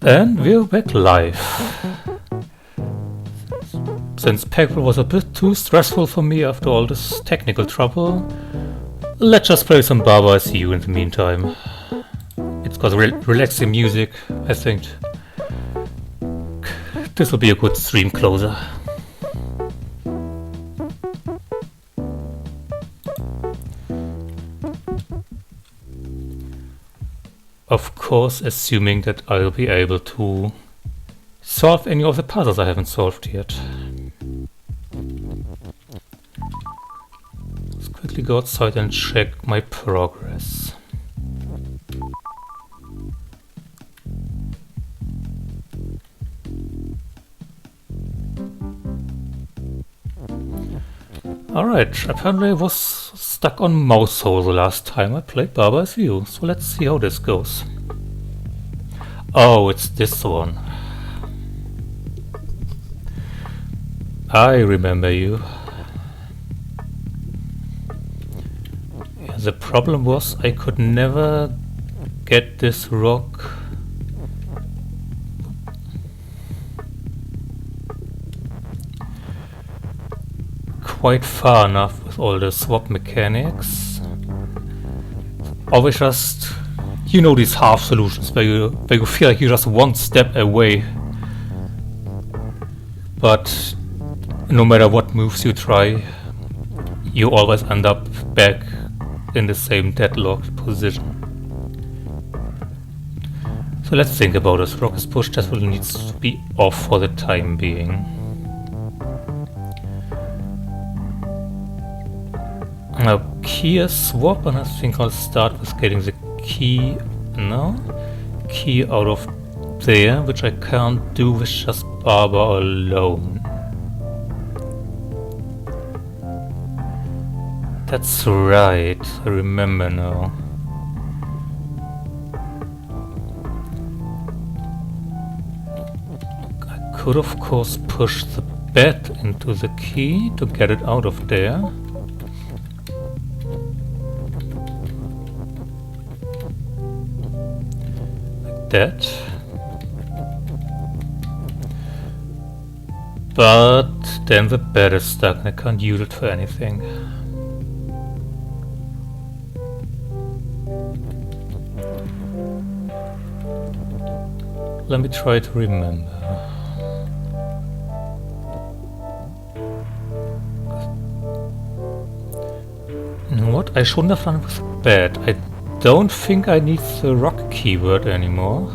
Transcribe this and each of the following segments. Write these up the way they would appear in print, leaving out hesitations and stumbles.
And we're back live. Since Peggle was a bit too stressful for me after all this technical trouble, let's just play some Baba I See You in the meantime. It's got relaxing music, I think. This will be a good stream closer. Of course, assuming that I'll be able to solve any of the puzzles I haven't solved yet. Let's quickly go outside and check my progress. Alright, apparently I was stuck on mouse hole the last time I played Baba I See You, so let's see how this goes. Oh, it's this one. I remember you. Yeah, the problem was I could never get this rock quite far enough with all the swap mechanics. Always just, you know, these half solutions where you feel like you're just one step away, but no matter what moves you try, you always end up back in the same deadlocked position. So let's think about this. Rock is pushed, that will needs to be off for the time being. Now key is swap, and I think I'll start with getting the key out of there, which I can't do with just Baba alone. That's right, I remember now. I could of course push the bed into the key to get it out of there. Like that. But then the bed is stuck and I can't use it for anything. Let me try to remember. What? I shouldn't have done with the bed. I don't think I need the rock keyword anymore,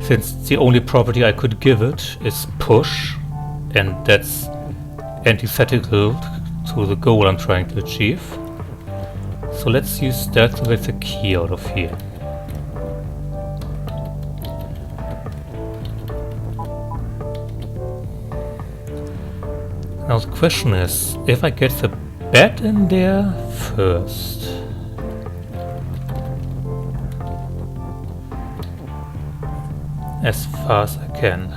since the only property I could give it is push, and that's antithetical to the goal I'm trying to achieve. So let's use that to get the key out of here. Now the question is, if I get the bed in there first. As far as I can.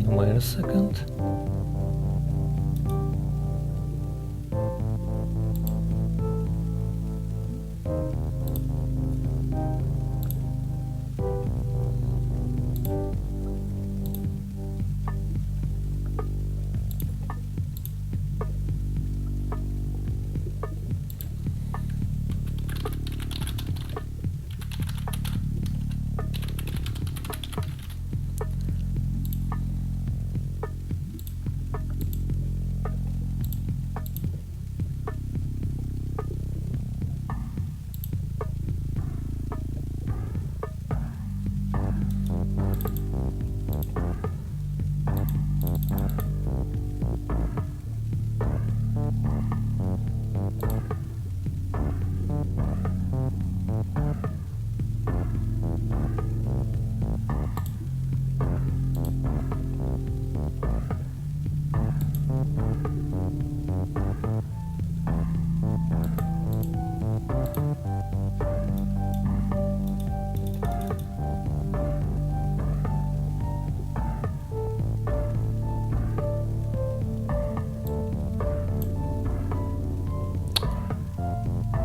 Wait a second.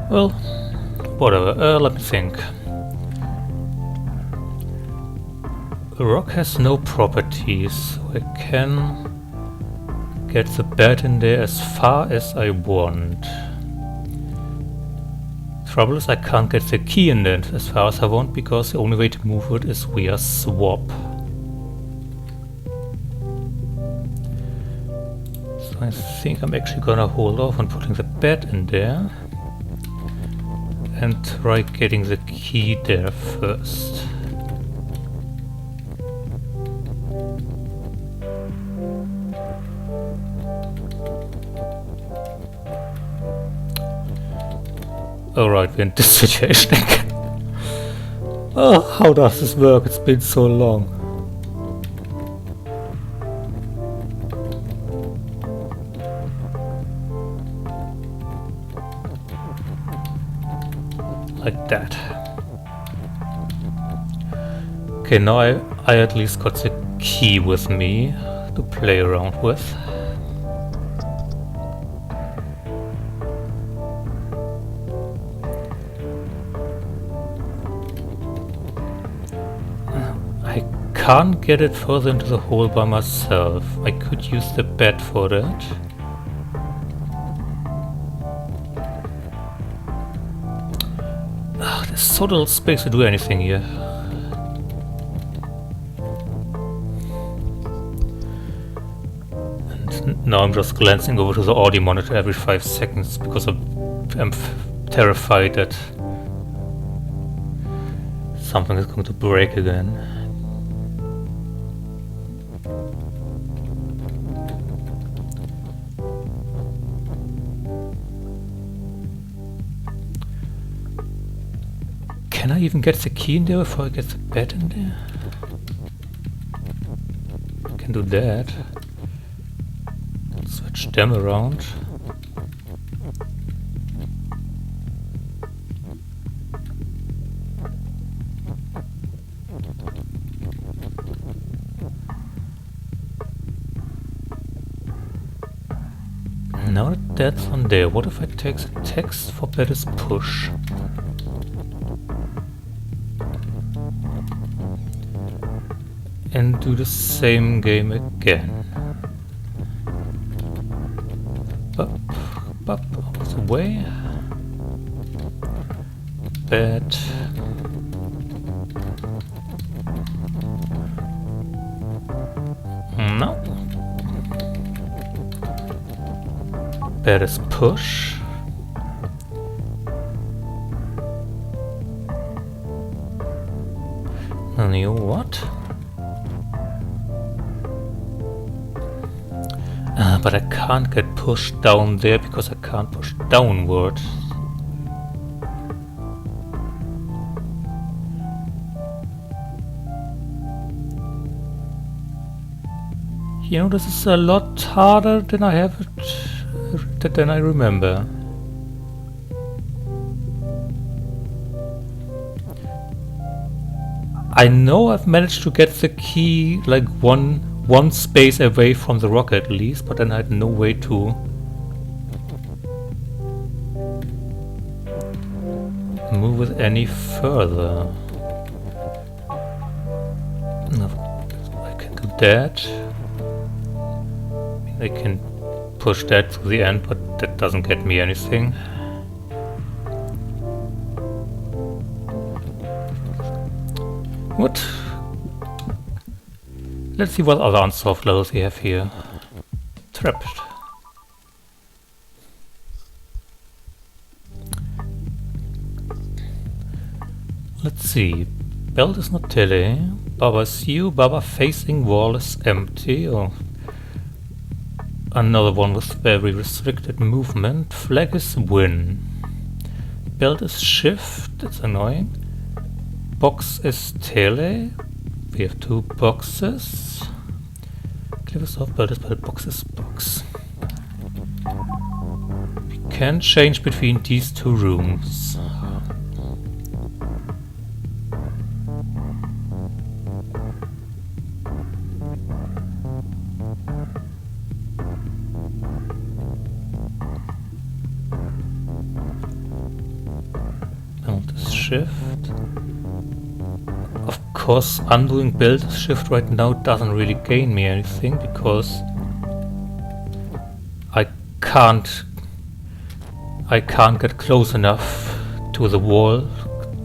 Well, whatever. Let me think. A rock has no properties, so I can get the bed in there as far as I want. Trouble is I can't get the key in there as far as I want, because the only way to move it is via swap. So I think I'm actually gonna hold off on putting the bed in there and try getting the key there first. Alright, we're in this situation again. Oh, how does this work? It's been so long. Like that. Okay, now I at least got the key with me to play around with. Can't get it further into the hole by myself. I could use the bed for that. There's so little space to do anything here. And now I'm just glancing over to the audio monitor every 5 seconds because I'm terrified that something is going to break again. Can I even get the key in there before I get the bed in there? I can do that. Switch them around. Now that that's on there, what if I take the text for bed is push? And do the same game again. Up, out of the way. Bed. No. Bed is push. And you what? But I can't get pushed down there because I can't push downward. You know, this is a lot harder than I have it, than I remember. I know I've managed to get the key like one space away from the rock at least, but then I had no way to move it any further. No, I can do that. I can push that to the end, but that doesn't get me anything. What? Let's see what other unsolved levels we have here. Trapped. Let's see. Belt is not tele. Baba's you. Baba facing wall is empty. Oh. Another one with very restricted movement. Flag is win. Belt is shift. That's annoying. Box is tele. We have 2 boxes. Cliff is off, belt is belt, box is box. We can change between these 2 rooms. shift. Of course, undoing build shift right now doesn't really gain me anything because I can't get close enough to the wall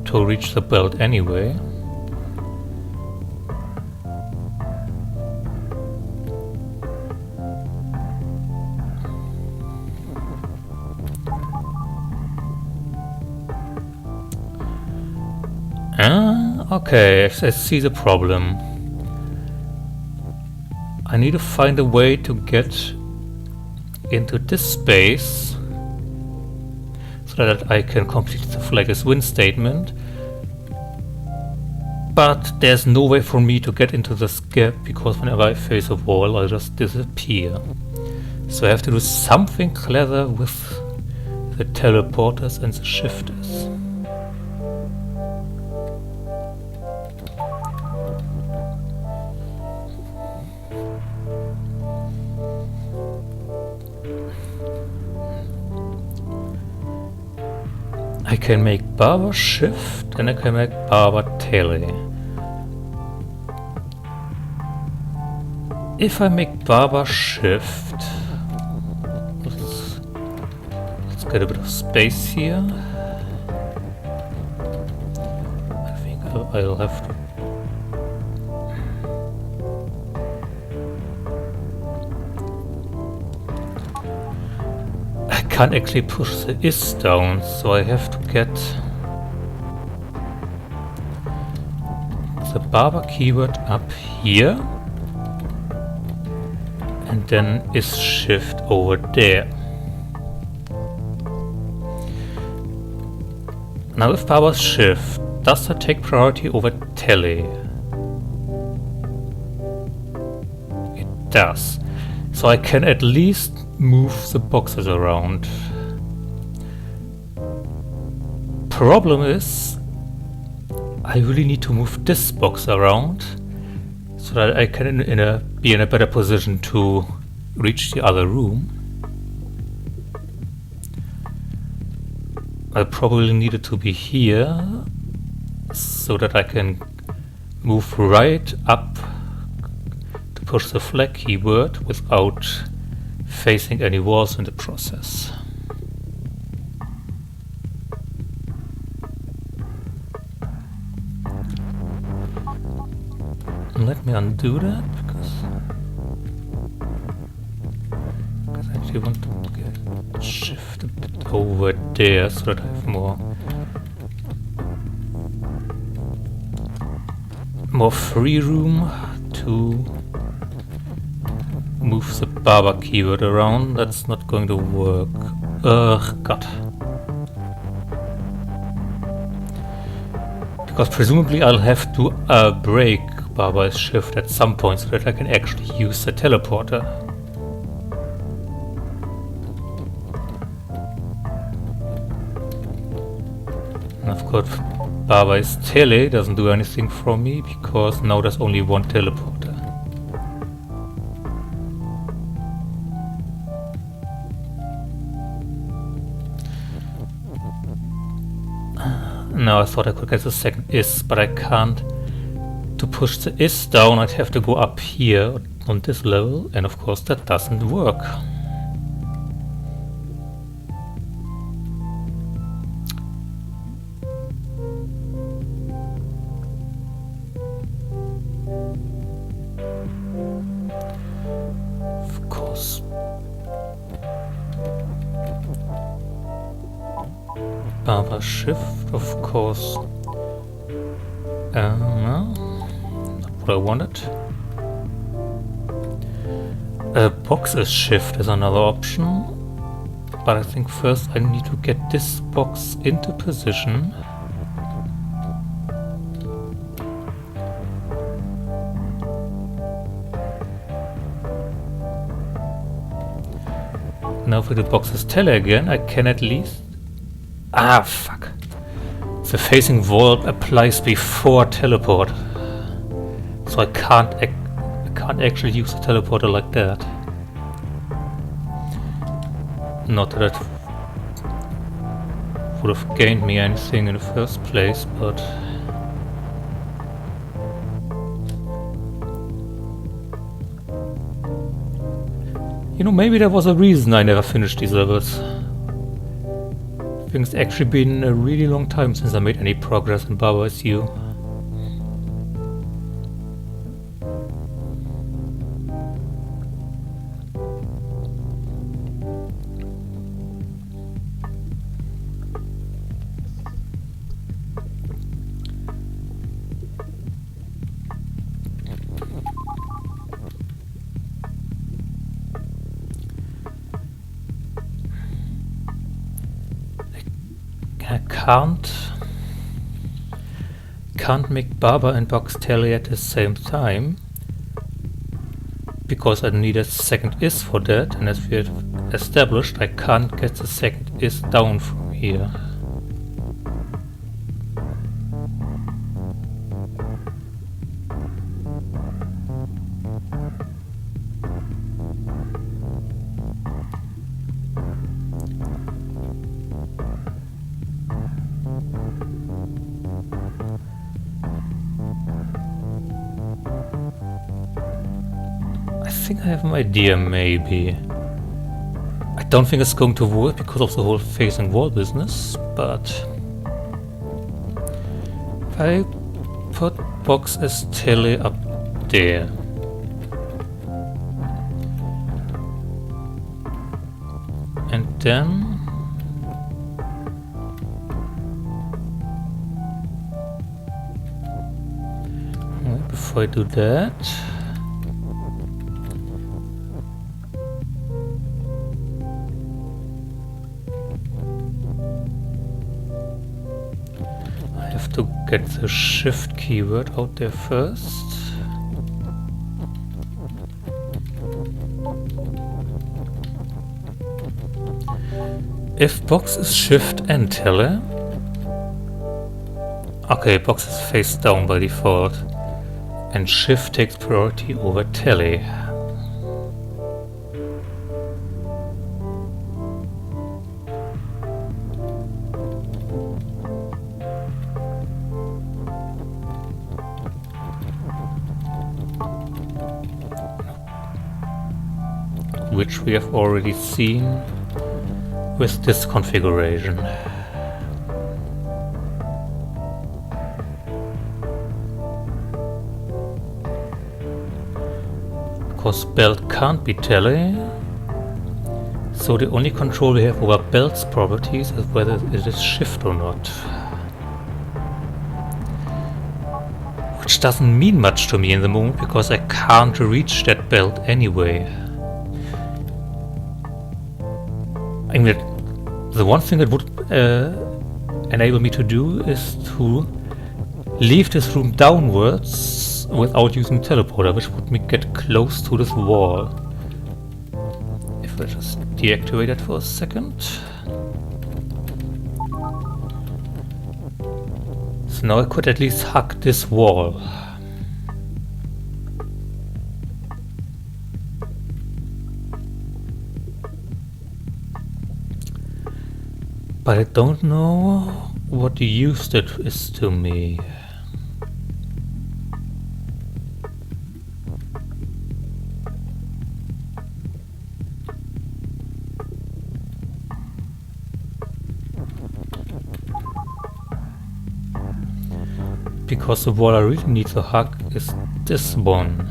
to reach the belt anyway. Okay, I see the problem. I need to find a way to get into this space so that I can complete the flag as win statement. But there's no way for me to get into this gap because whenever I face a wall I just disappear. So I have to do something clever with the teleporters and the shifters. I can make Barber shift and I can make Barber tele. If I make Barber shift, let's get a bit of space here. I think I'll have to. I can't actually push the is down, so I have to get the Barber keyword up here and then is shift over there. Now if Barber shift, does that take priority over tele? It does. So I can at least move the boxes around. Problem is, I really need to move this box around so that I can be in a better position to reach the other room. I probably need it to be here so that I can move right up to push the flag keyword without facing any walls in the process. Let me undo that because I actually want to get shift a bit over there so that I have more free room to move the Barber keyword around. That's not going to work. Ugh, God. Because presumably I'll have to break Barber's shift at some point so that I can actually use the teleporter. And of course, Barber's tele doesn't do anything for me because now there's only one teleporter. Now I thought I could get the second is, but I can't. To push the is down, I'd have to go up here on this level, and of course that doesn't work. Of course. Barber shift, of course. No, not what I wanted. Boxes shift is another option, but I think first I need to get this box into position. Now for the boxes tele again, I can at least... Ah, fuck. The facing wall applies before teleport. So I can't actually use the teleporter like that. Not that it would have gained me anything in the first place, but... You know, maybe there was a reason I never finished these levels. I think it's actually been a really long time since I made any progress in Baba Is You. Can't make Baba and Box Telly at the same time because I need a second is for that, and as we have established, I can't get the second is down from here. I think I have an idea, maybe. I don't think it's going to work because of the whole facing wall business, but if I put Box as Telly up there, and then before I do that, to get the shift keyword out there first. If Box is shift and Telly, okay, Box is face down by default, and shift takes priority over Telly. Which we have already seen with this configuration. Because belt can't be Telly, so the only control we have over belt's properties is whether it is shift or not. Which doesn't mean much to me in the moment because I can't reach that belt anyway. I mean, the one thing that would enable me to do is to leave this room downwards without using teleporter, which would make me get close to this wall. If I just deactivate that for a second. So now I could at least hug this wall. But I don't know what the use that is to me. Because the wall I really need to hug is this one.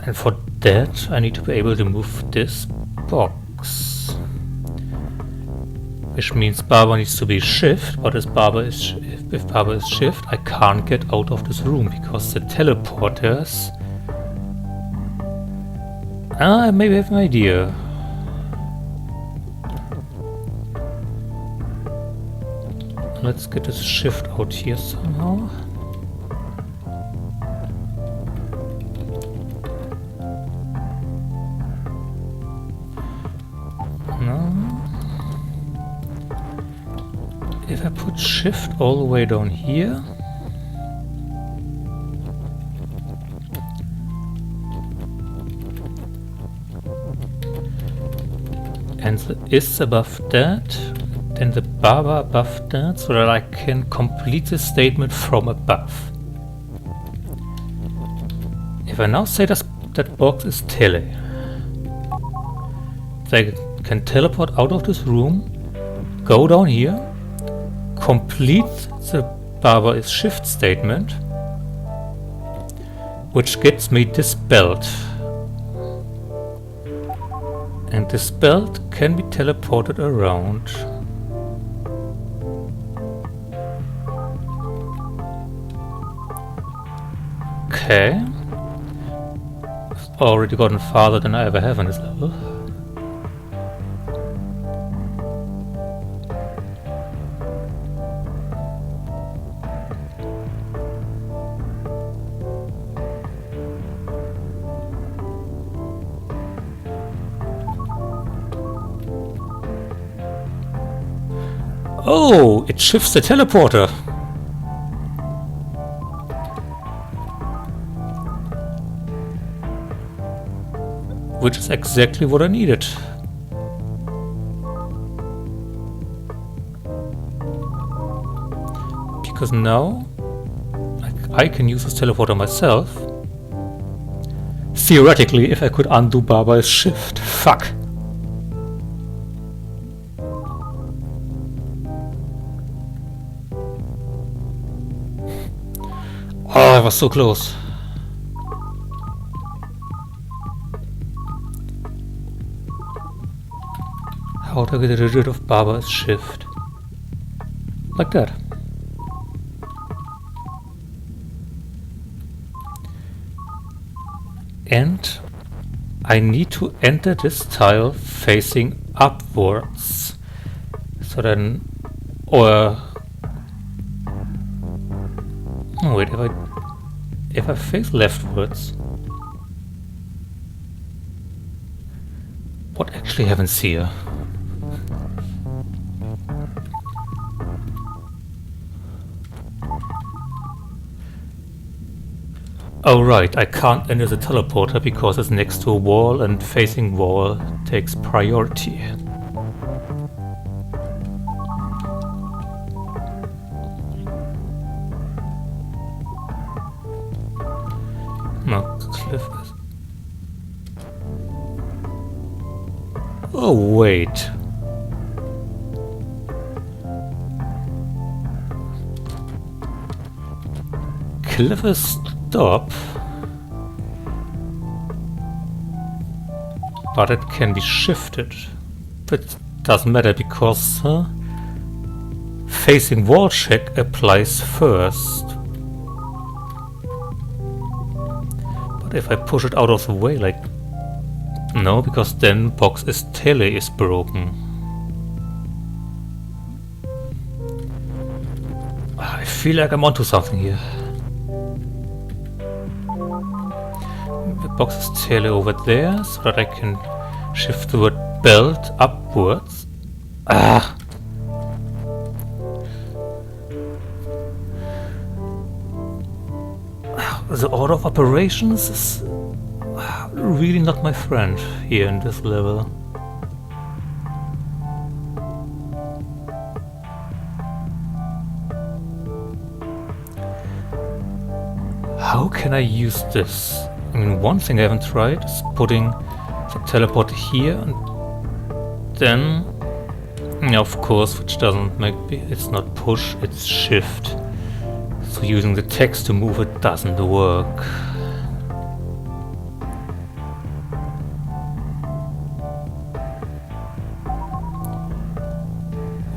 And for that I need to be able to move this box. Which means Baba needs to be shift, but if Baba is shift, I can't get out of this room because the teleporters... I maybe have an idea. Let's get this shift out here somehow. If I put shift all the way down here, and the is above that, then the Baba above that, so that I can complete the statement from above. If I now say that box is tele, they can teleport out of this room, go down here, complete the Baba is shift statement, which gets me this belt. And this belt can be teleported around. Okay. I've already gotten farther than I ever have in this level. Oh, it shifts the teleporter. Which is exactly what I needed. Because now I can use this teleporter myself. Theoretically, if I could undo Baba's shift. Fuck. Oh, I was so close. How do I get rid of Baba's shift? Like that. And I need to enter this tile facing upwards. So then, or oh wait, if I face leftwards, what actually happens here? Oh right, I can't enter the teleporter because it's next to a wall and facing wall takes priority. No, cliff is... Oh wait. Cliff is stop, but it can be shifted. But doesn't matter because facing wall check applies first. But if I push it out of the way, like no, because then box is tele is broken. I feel like I'm onto something here. The box is tele over there, so that I can shift the word belt upwards. Ah! The order of operations is really not my friend here in this level. How can I use this? I mean, one thing I haven't tried is putting the teleporter here and then, of course, which doesn't make me, it's not push, it's shift. So using the text to move it doesn't work.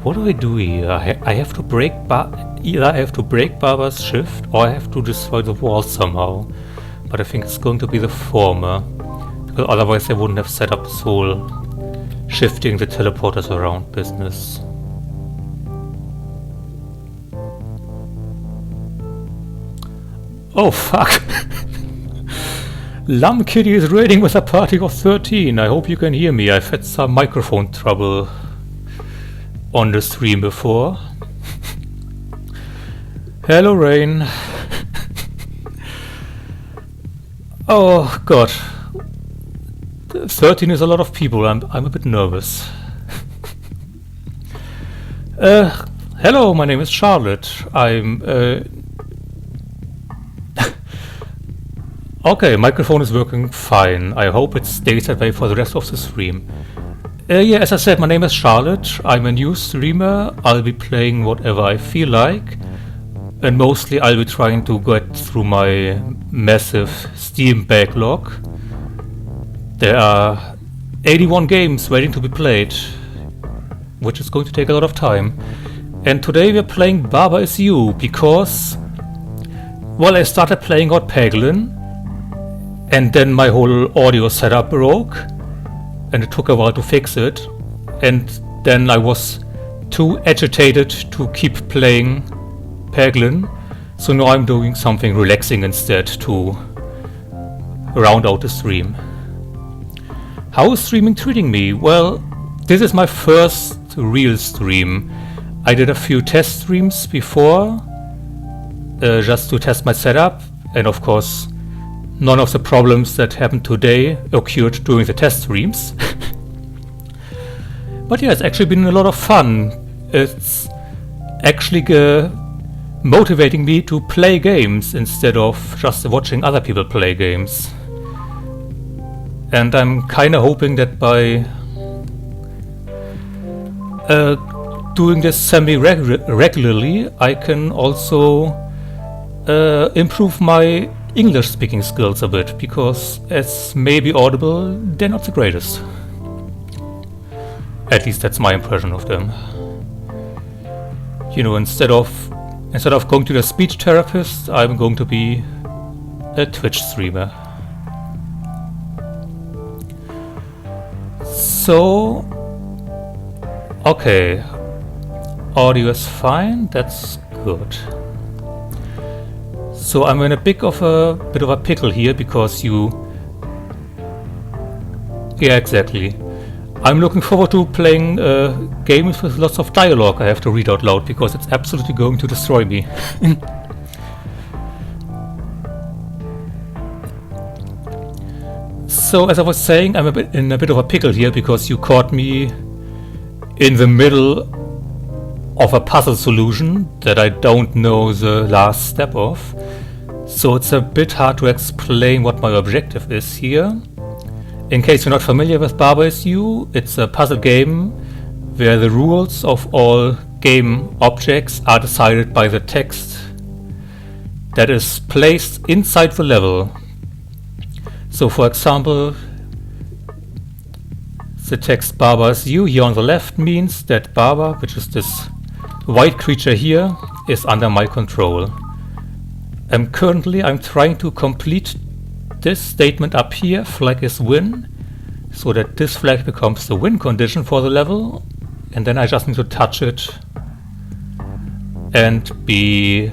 What do I do here? I have to break either I have to break Baba's shift or I have to destroy the wall somehow. But I think it's going to be the former, because otherwise I wouldn't have set up this whole shifting the teleporters around business. Oh fuck! Lum Kitty is raiding with a party of 13. I hope you can hear me. I've had some microphone trouble on the stream before. Hello, Rain. Oh god. 13 is a lot of people. I'm a bit nervous. Hello, my name is Charlotte. I'm okay, microphone is working fine. I hope it stays that way for the rest of the stream. Yeah, as I said, my name is Charlotte. I'm a new streamer. I'll be playing whatever I feel like. And mostly I'll be trying to get through my massive Steam backlog. There are 81 games waiting to be played, which is going to take a lot of time. And today we're playing Baba Is You because, well, I started playing out Peglin, and then my whole audio setup broke, and it took a while to fix it. And then I was too agitated to keep playing Peglin, so now I'm doing something relaxing instead to round out the stream. How is streaming treating me? Well, this is my first real stream. I did a few test streams before, just to test my setup, and of course none of the problems that happened today occurred during the test streams. But yeah, it's actually been a lot of fun. It's actually motivating me to play games instead of just watching other people play games. And I'm kinda hoping that by doing this semi-regularly, I can also improve my English speaking skills a bit, because as may be audible, they're not the greatest. At least that's my impression of them. You know, instead of going to the speech therapist, I'm going to be a Twitch streamer. So, okay, audio is fine, that's good. So I'm in a bit of a pickle here because yeah, exactly. I'm looking forward to playing games with lots of dialogue I have to read out loud, because it's absolutely going to destroy me. So, as I was saying, I'm in a bit of a pickle here because you caught me in the middle of a puzzle solution that I don't know the last step of. So it's a bit hard to explain what my objective is here. In case you're not familiar with Baba Is You, it's a puzzle game where the rules of all game objects are decided by the text that is placed inside the level. So for example, the text Baba Is You here on the left means that Baba, which is this white creature here, is under my control. Currently I'm trying to complete this statement up here, flag is win, so that this flag becomes the win condition for the level, and then I just need to touch it and be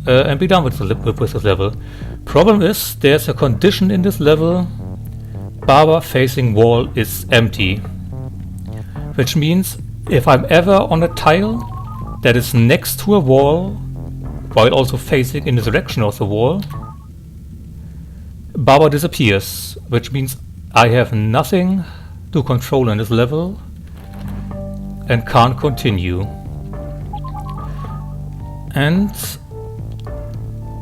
done with this level. Problem is, there's a condition in this level: Baba facing wall is empty, which means if I'm ever on a tile that is next to a wall while also facing in the direction of the wall, Baba disappears, which means I have nothing to control in this level and can't continue. And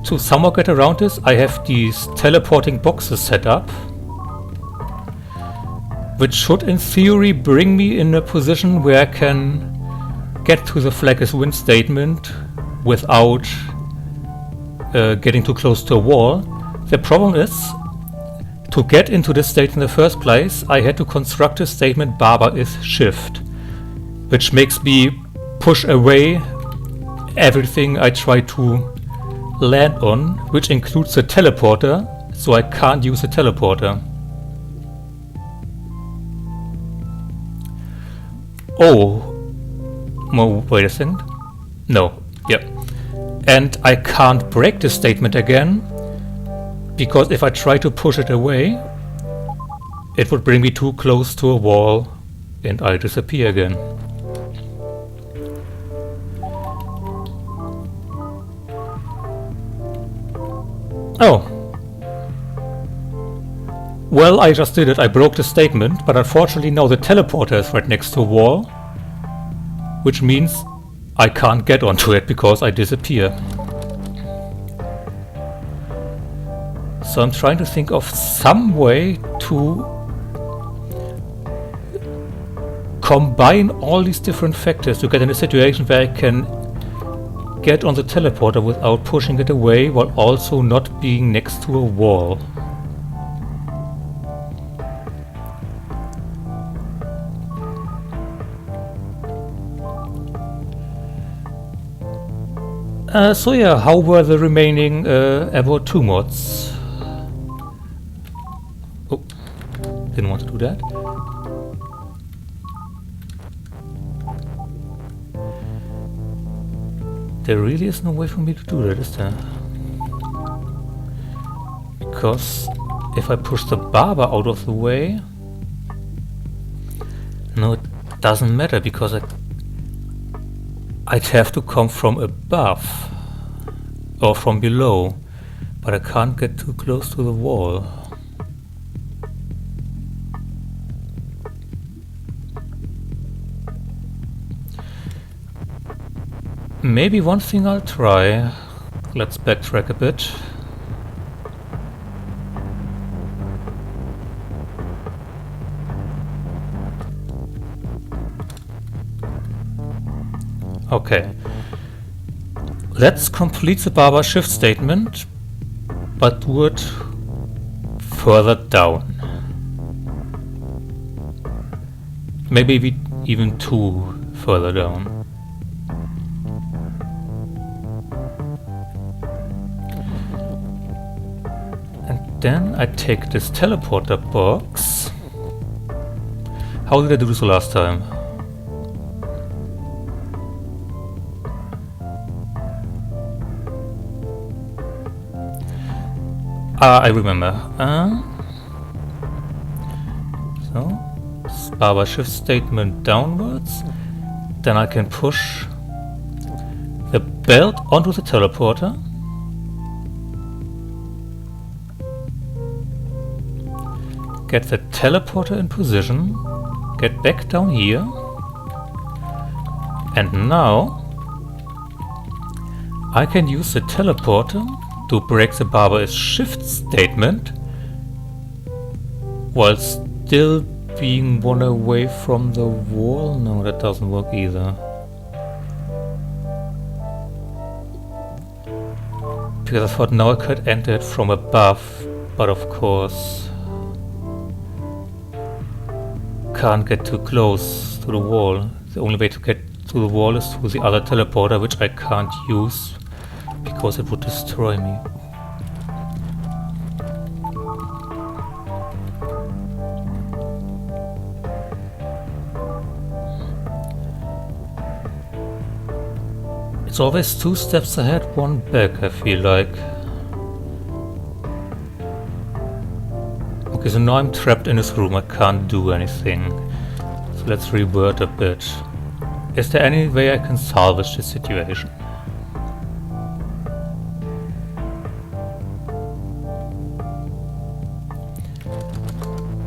to somehow get around this, I have these teleporting boxes set up, which should in theory bring me in a position where I can get to the flag is win statement without getting too close to a wall. The problem is, to get into this state in the first place, I had to construct a statement Baba is shift, which makes me push away everything I try to land on, which includes the teleporter, so I can't use the teleporter. Oh, wait a second. No, yep. And I can't break this statement again, because if I try to push it away, it would bring me too close to a wall and I'll disappear again. Oh. Well, I just did it. I broke the statement, but unfortunately now the teleporter is right next to a wall. which means I can't get onto it because I disappear. So I'm trying to think of some way to combine all these different factors to get in a situation where I can get on the teleporter without pushing it away while also not being next to a wall. So yeah, how were the remaining Evo 2 mods? Oh, didn't want to do that. There really is no way for me to do that, is there? Because if I push the barber out of the way... No, it doesn't matter because I'd have to come from above or from below, but I can't get too close to the wall. Maybe one thing I'll try. Let's backtrack a bit. Okay. Let's complete the barber shift statement, but do it further down. Maybe even 2 further down. Then I take this teleporter box. How did I do this the last time? I remember. So, barber shift statement downwards. Then I can push the belt onto the teleporter. Get the teleporter in position, get back down here, and now I can use the teleporter to break the barber's shift statement while still being one away from the wall. No, that doesn't work either. Because I thought now I could enter it from above, but of course can't get too close to the wall. The only way to get to the wall is through the other teleporter, which I can't use because it would destroy me. It's always 2 steps ahead, 1 back, I feel like. Okay, so now I'm trapped in this room, I can't do anything. So let's reword a bit. Is there any way I can salvage this situation?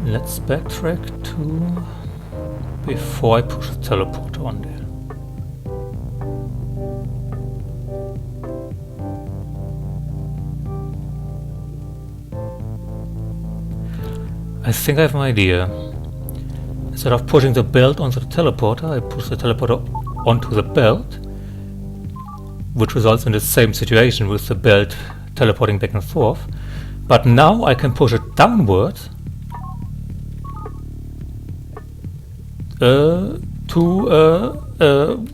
Let's backtrack to before I push the teleporter on there. I think I have an idea. Instead of pushing the belt onto the teleporter, I push the teleporter onto the belt, which results in the same situation with the belt teleporting back and forth. But now I can push it downwards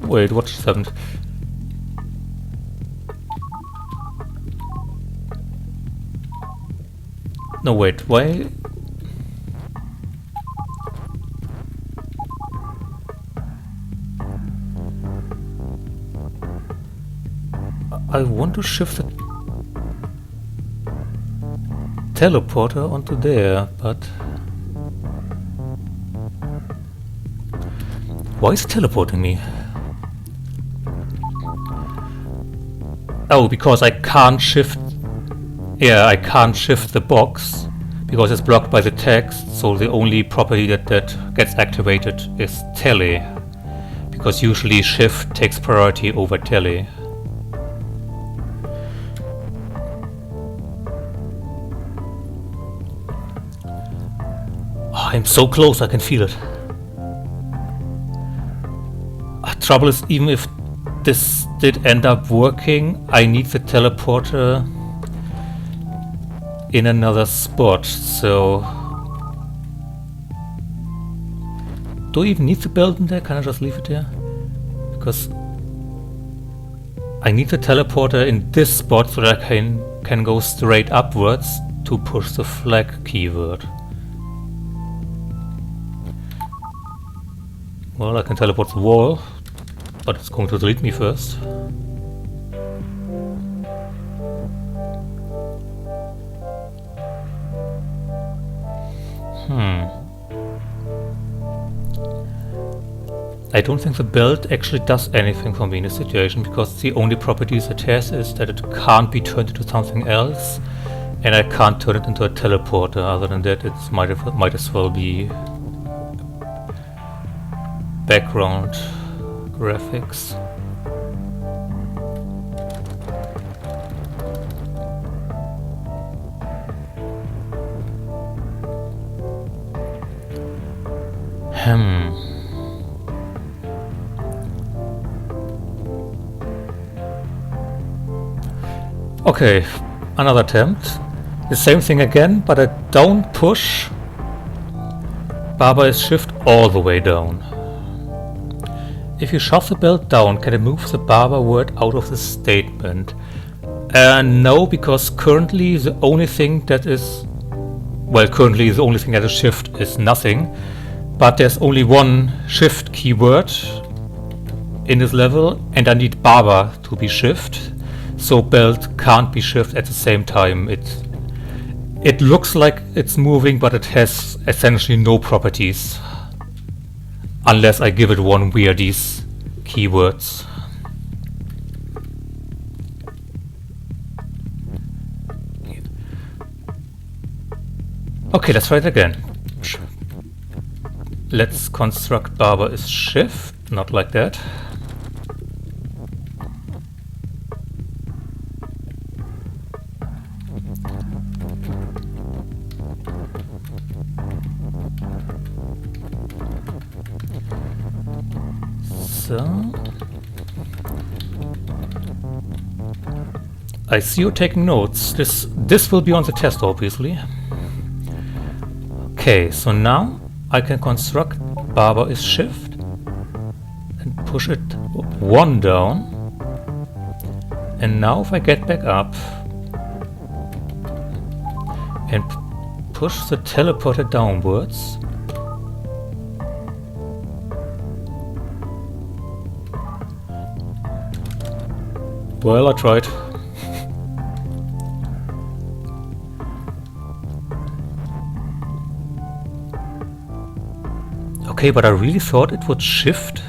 wait, what just happened? No, wait, why? I want to shift the teleporter onto there, but why is it teleporting me? Oh, because I can't shift. Yeah, I can't shift the box because it's blocked by the text. So the only property that gets activated is tele, because usually shift takes priority over tele. Oh, I'm so close, I can feel it. Trouble is, even if this did end up working, I need the teleporter in another spot, so... Do I even need the belt in there? Can I just leave it there? Because I need the teleporter in this spot so that I can go straight upwards to push the flag keyword. Well, I can teleport the wall, but it's going to delete me first. I don't think the belt actually does anything for me in this situation, because the only properties it has is that it can't be turned into something else, and I can't turn it into a teleporter. Other than that, it might as well be background graphics. Okay, another attempt. The same thing again, but I don't push. Barber is shift all the way down. If you shove the belt down, can I move the Barber word out of the statement? No, because currently the only thing that is... Well, currently the only thing that is shift is nothing. But there's only one shift keyword in this level, and I need Barber to be shift. So belt can't be shift at the same time. It looks like it's moving, but it has essentially no properties. Unless I give it one via these keywords. Okay, let's try it again. Let's construct Barber is shift, not like that. I see you taking notes. This will be on the test, obviously. Okay, so now I can construct Barber is shift and push it one down. And now if I get back up and push the teleporter downwards, well, I tried. Okay, but I really thought it would shift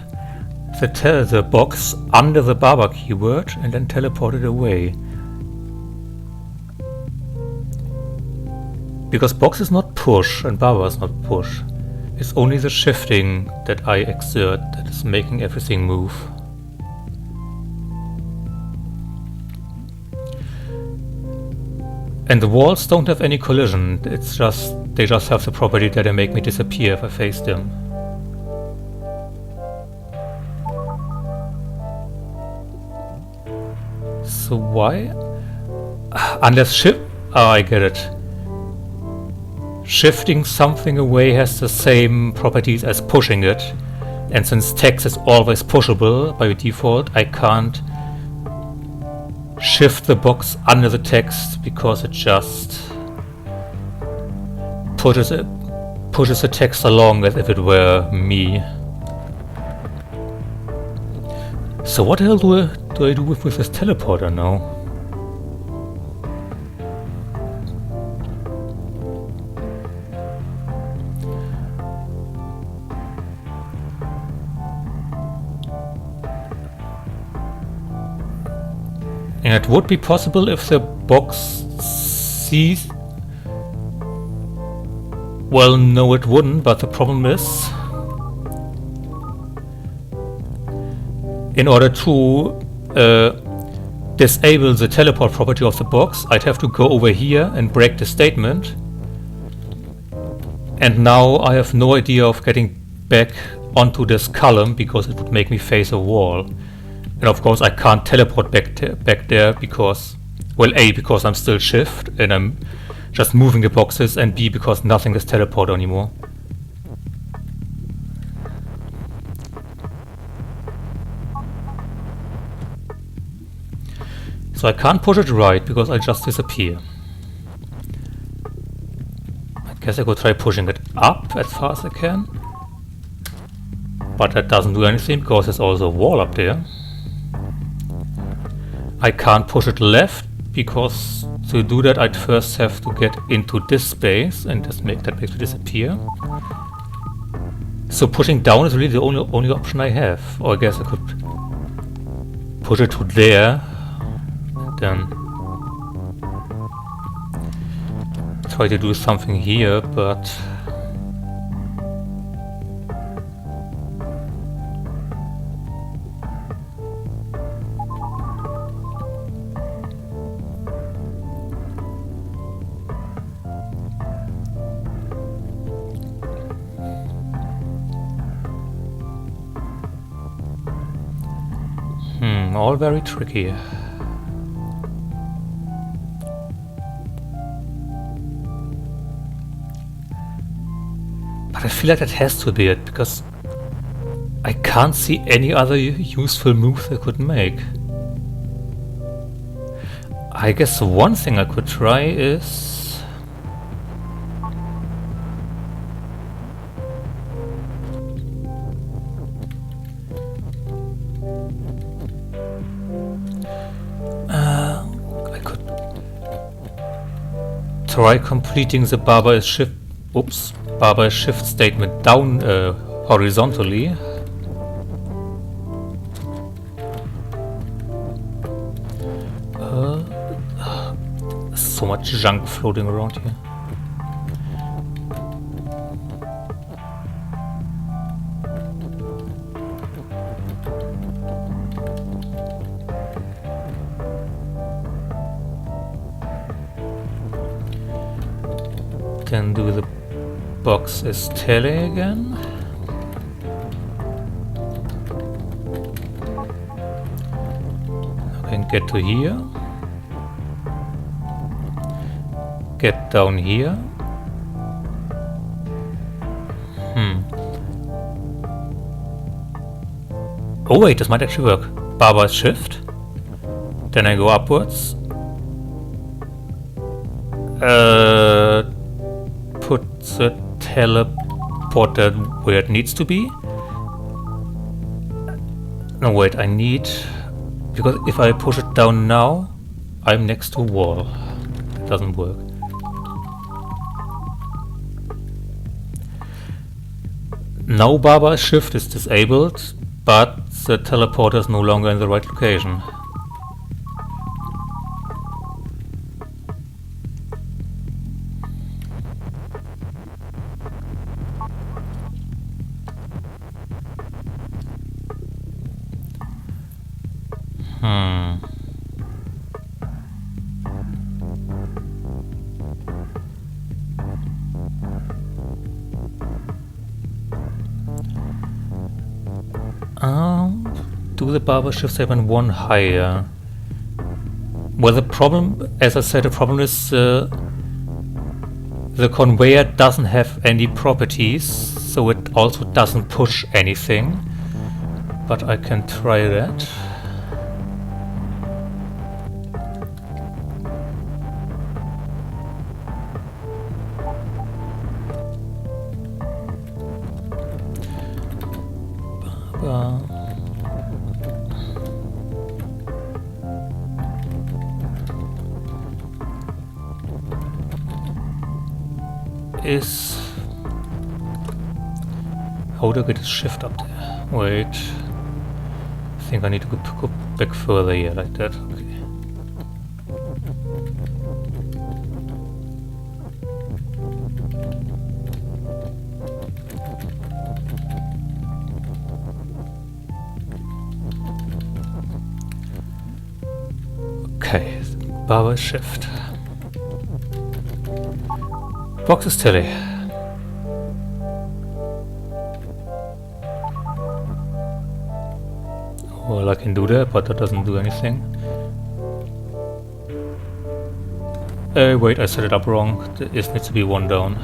the box under the Barber keyword and then teleport it away. Because box is not push and Barber is not push. It's only the shifting that I exert that is making everything move. And the walls don't have any collision. It's just they just have the property that they make me disappear if I face them. So why? Unless shift... Oh, I get it. Shifting something away has the same properties as pushing it. And since text is always pushable by default, I can't shift the box under the text because it just pushes the text along as if it were me. So what the hell do I do with this teleporter now? And it would be possible if the box sees... Well, no it wouldn't, but the problem is... in order to disable the teleport property of the box, I'd have to go over here and break the statement. And now I have no idea of getting back onto this column because it would make me face a wall. And of course I can't teleport back there because, well, A, because I'm still shift and I'm just moving the boxes, and B, because nothing is teleport anymore. So I can't push it right because I just disappear. I guess I could try pushing it up as far as I can. But that doesn't do anything because there's also a wall up there. I can't push it left because to do that I'd first have to get into this space and just make that basically disappear. So pushing down is really the only option I have. Or I guess I could push it to there. Then try to do something here, but all very tricky. But I feel like that has to be it, because I can't see any other useful moves I could make. I guess one thing I could try is... I could try completing the barber shift... Oops. Barber shift statement down horizontally. So much junk floating around here. Can do the box is tele again. I can get to here. Get down here. Oh wait, this might actually work. Barber shift. Then I go upwards. Put the teleporter where it needs to be. No wait, I need... Because if I push it down now, I'm next to a wall. It doesn't work. Now barber shift is disabled, but the teleporter is no longer in the right location. Do the barber shift statement one higher? Well, the problem, as I said, the problem is the conveyor doesn't have any properties, so it also doesn't push anything. But I can try that. Is... How do I get a shift up there? Wait. I think I need to go back further here, like that. Okay. Okay, Baba shift. Boxes telly. Well, I can do that, but that doesn't do anything. Wait, I set it up wrong. This needs to be one down.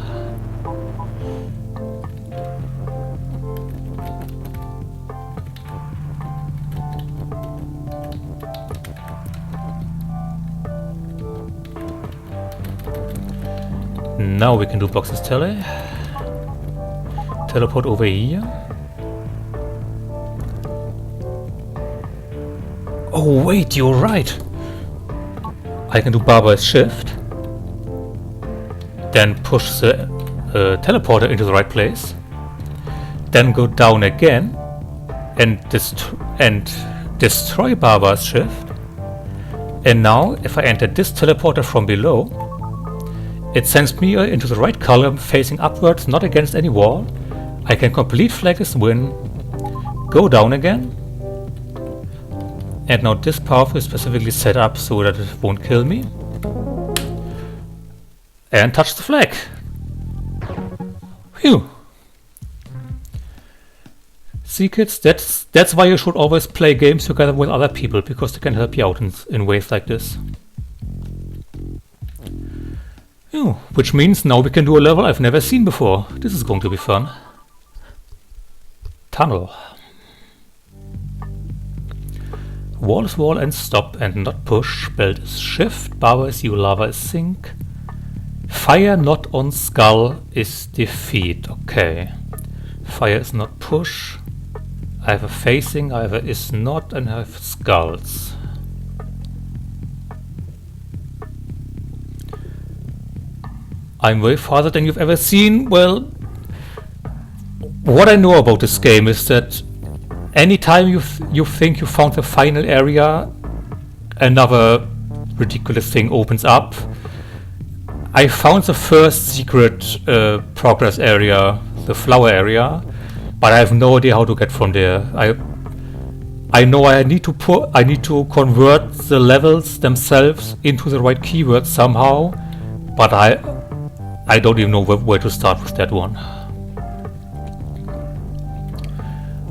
Now we can do boxes tele. Teleport over here. Oh wait, you're right. I can do Barber's shift. Then push the teleporter into the right place. Then go down again and destroy Barber's shift. And now, if I enter this teleporter from below, it sends me into the right column, facing upwards, not against any wall. I can complete flag this win, go down again, and now this path is specifically set up so that it won't kill me, and touch the flag. Phew. See kids, that's why you should always play games together with other people, because they can help you out in ways like this. Which means now we can do a level I've never seen before. This is going to be fun. Tunnel. Wall is wall and stop and not push. Belt is shift. Barber is you, lava is sink. Fire not on skull is defeat. Okay. Fire is not push. I have a facing, I have a is not, and I have skulls. I'm way farther than you've ever seen. Well, what I know about this game is that anytime you think you found the final area, another ridiculous thing opens up. I found the first secret progress area, the flower area, but I have no idea how to get from there. I know I need to convert the levels themselves into the right keywords somehow, but I don't even know where to start with that one.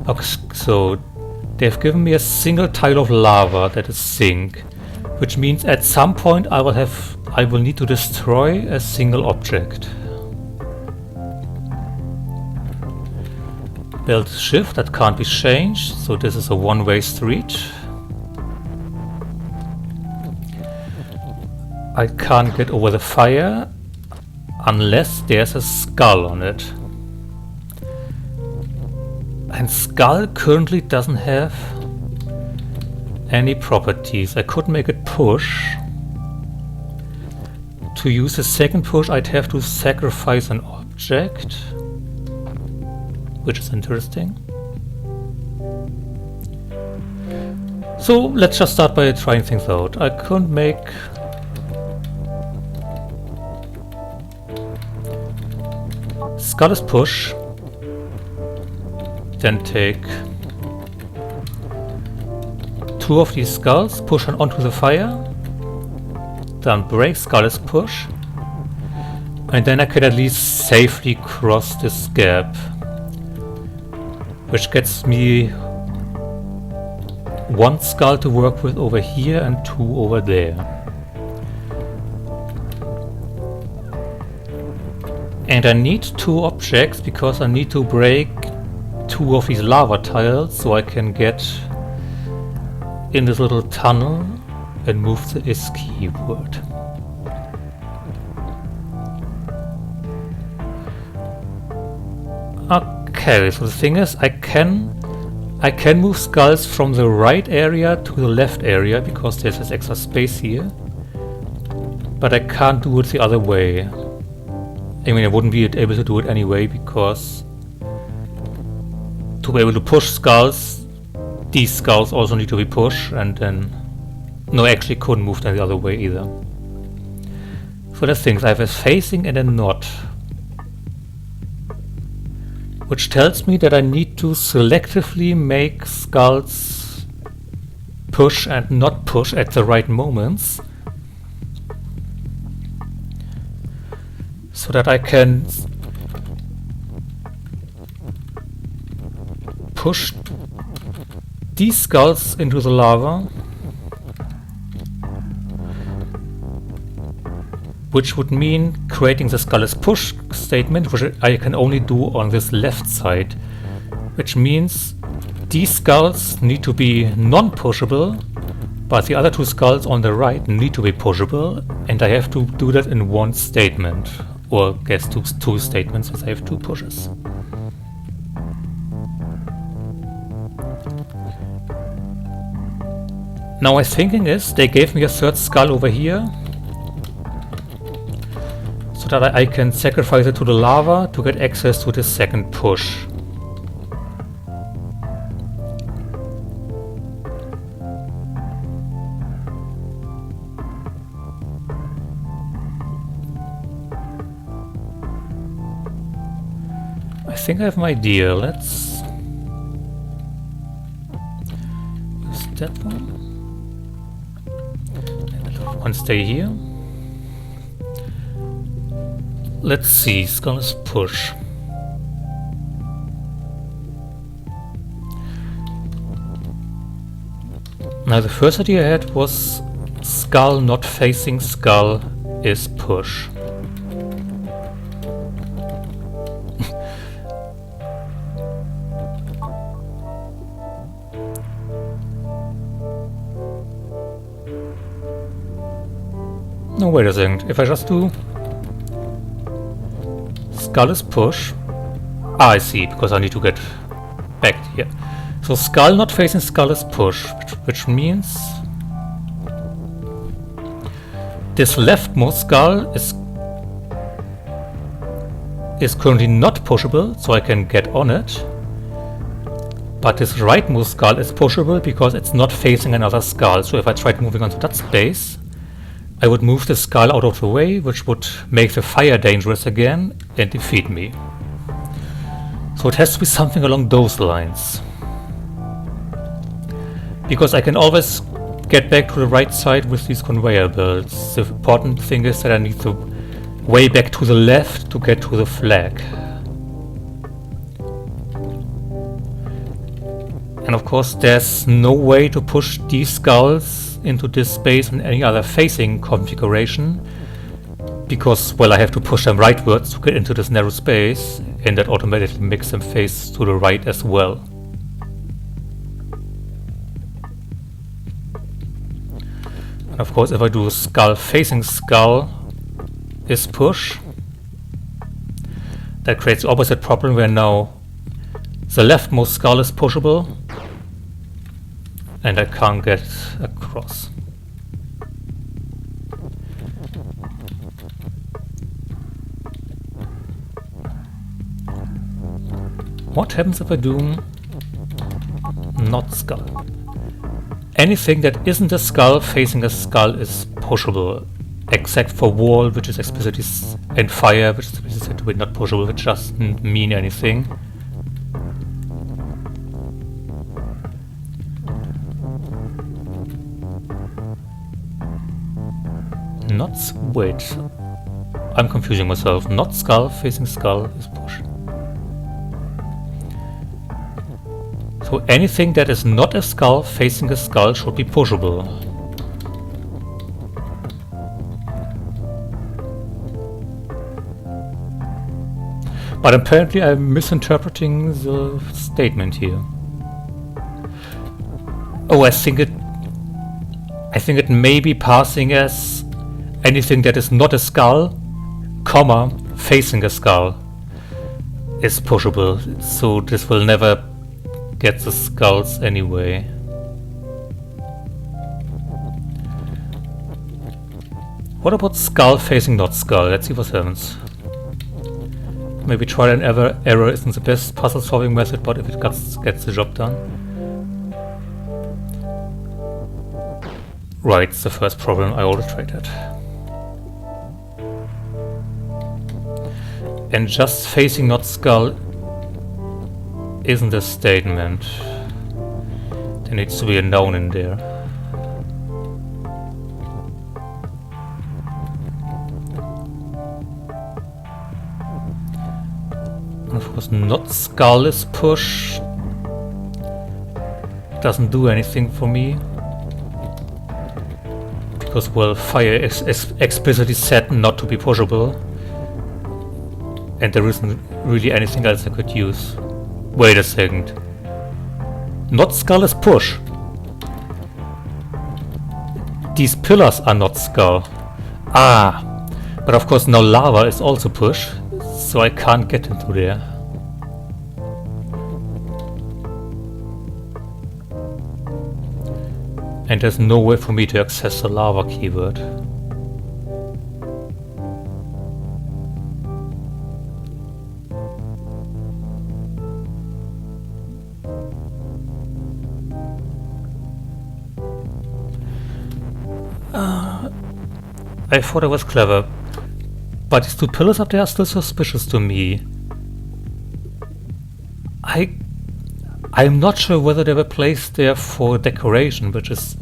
Okay, so they've given me a single tile of lava that is sink, which means at some point I will need to destroy a single object. Belt shift, that can't be changed, so this is a one-way street. I can't get over the fire unless there's a skull on it. And skull currently doesn't have any properties. I could make it push. To use a second push I'd have to sacrifice an object, which is interesting. So let's just start by trying things out. I couldn't make skull is push, then take two of these skulls, push on onto the fire, then break skull is push, and then I can at least safely cross this gap, which gets me one skull to work with over here and two over there. And I need two objects because I need to break two of these lava tiles so I can get in this little tunnel and move the is keyword. Okay, so the thing is I can move skulls from the right area to the left area because there's this extra space here, but I can't do it the other way. I mean, I wouldn't be able to do it anyway, because to be able to push skulls, these skulls also need to be pushed, and then... No, I actually couldn't move them the other way either. So there's things. I have a facing and a not, which tells me that I need to selectively make skulls push and not push at the right moments, so that I can push these skulls into the lava, which would mean creating the skull is push statement, which I can only do on this left side, which means these skulls need to be non-pushable, but the other two skulls on the right need to be pushable, and I have to do that in one statement, or guess two statements, as I have two pushes. Now my thinking is, they gave me a third skull over here, so that I can sacrifice it to the lava to get access to the second push. I think I have my idea. Let's use that one. And one stay here. Let's see, skull is push. Now the first idea I had was skull not facing skull is push. No, wait a second. If I just do skull is push. Ah, I see, because I need to get back here. So skull not facing skull is push, which means this leftmost skull is currently not pushable, so I can get on it. But this rightmost skull is pushable because it's not facing another skull. So if I tried moving onto that space, I would move the skull out of the way, which would make the fire dangerous again and defeat me. So it has to be something along those lines. Because I can always get back to the right side with these conveyor belts. The important thing is that I need to way back to the left to get to the flag. And of course there's no way to push these skulls into this space in any other facing configuration, because, well, I have to push them rightwards to get into this narrow space, and that automatically makes them face to the right as well. And of course if I do skull facing skull is push, that creates the opposite problem where now the leftmost skull is pushable and I can't get across. What happens if I do not skull? Anything that isn't a skull facing a skull is pushable, except for wall, which is explicitly and fire, which is explicitly said to be not pushable, which doesn't mean anything. Not wait, I'm confusing myself. Not skull facing skull is push. So anything that is not a skull facing a skull should be pushable. But apparently I'm misinterpreting the statement here. Oh, I think it may be passing as anything that is not a skull, comma, facing a skull is pushable. So this will never get the skulls anyway. What about skull facing not skull? Let's see what happens. Maybe trial and error isn't the best puzzle solving method, but if it gets the job done. Right, it's the first problem I already tried that. And just facing not skull isn't a statement. There needs to be a noun in there. And of course not skull is push. Doesn't do anything for me. Because, well, fire is explicitly said not to be pushable. And there isn't really anything else I could use. Wait a second. Not skull is push. These pillars are not skull. Ah! But of course now lava is also push. So I can't get into there. And there's no way for me to access the lava keyword. I thought I was clever, but these two pillars up there are still suspicious to me. I'm not sure whether they were placed there for decoration, which is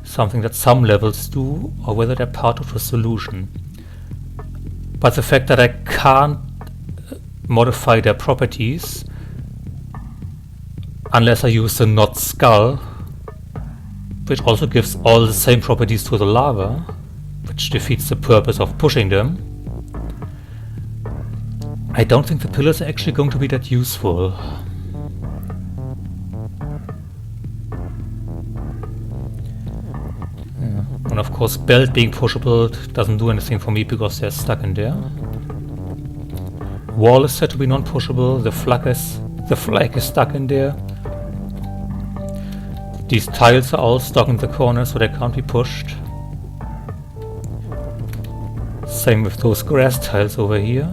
something that some levels do, or whether they're part of the solution. But the fact that I can't modify their properties unless I use the not skull, which also gives all the same properties to the lava, which defeats the purpose of pushing them. I don't think the pillars are actually going to be that useful. Yeah. And of course belt being pushable doesn't do anything for me because they're stuck in there. Wall is said to be non-pushable, the flag is stuck in there. These tiles are all stuck in the corner, so they can't be pushed. Same with those grass tiles over here.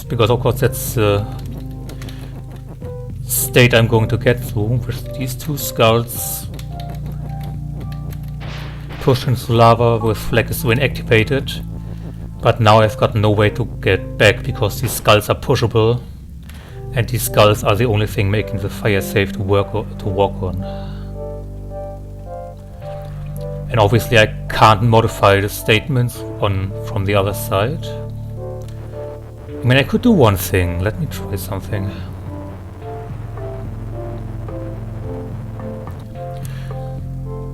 Because of course that's the state I'm going to get through with these two skulls pushed into lava with flag is activated. But now I've got no way to get back because these skulls are pushable, and these skulls are the only thing making the fire safe to walk on. And obviously I can't modify the statements from the other side. I mean, I could do one thing. Let me try something.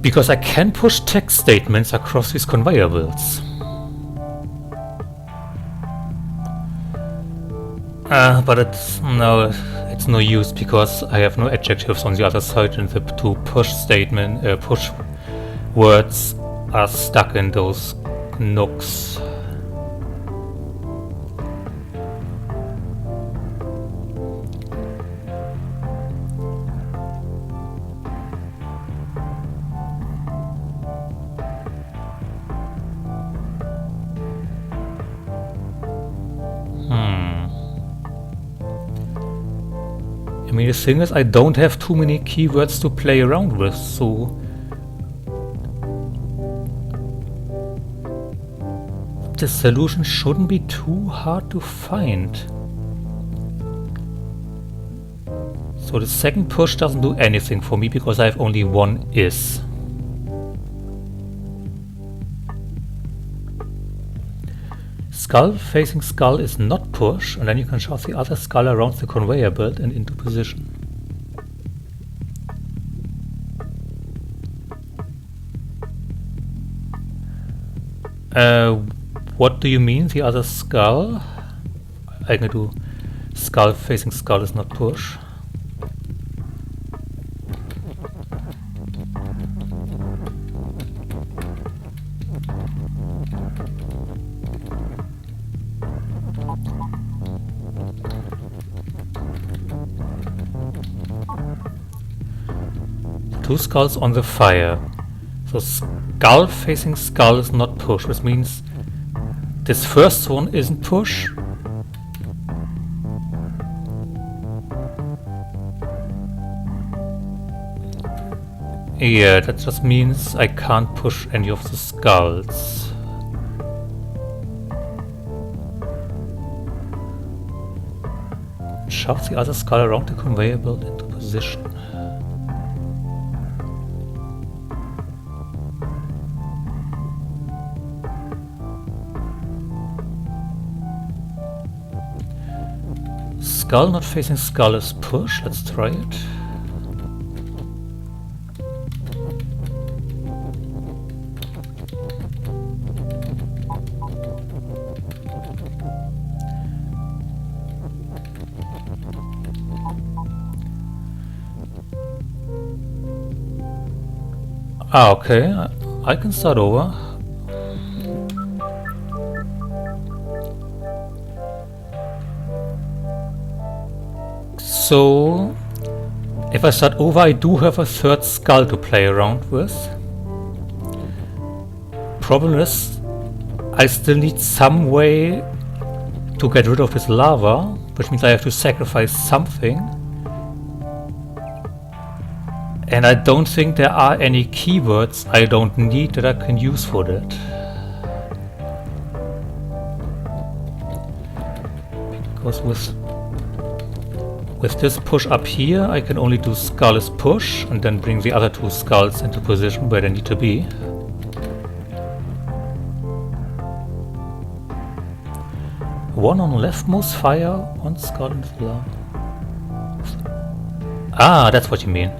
Because I can push text statements across these conveyor belts. But it's no use because I have no adjectives on the other side, and the two push words are stuck in those nooks. I mean, the thing is, I don't have too many keywords to play around with, so the solution shouldn't be too hard to find. So the second push doesn't do anything for me because I have only one is. Skull facing skull is not push, and then you can shove the other skull around the conveyor belt and into position. What do you mean, the other skull? I can do skull facing skull is not push. Two skulls on the fire. So skull facing skull is not push, which means this first one isn't push. Yeah, that just means I can't push any of the skulls. Shove the other skull around the conveyor belt into position. Skull not facing skull is push. Let's try it. Ah, okay. I can start over. So, if I start over, I do have a third skull to play around with. Problem is, I still need some way to get rid of this lava, which means I have to sacrifice something. And I don't think there are any keywords I don't need that I can use for that. Because with this push up here, I can only do skull as push and then bring the other two skulls into position where they need to be. One on leftmost fire, one skull into the lava. Ah, that's what you mean.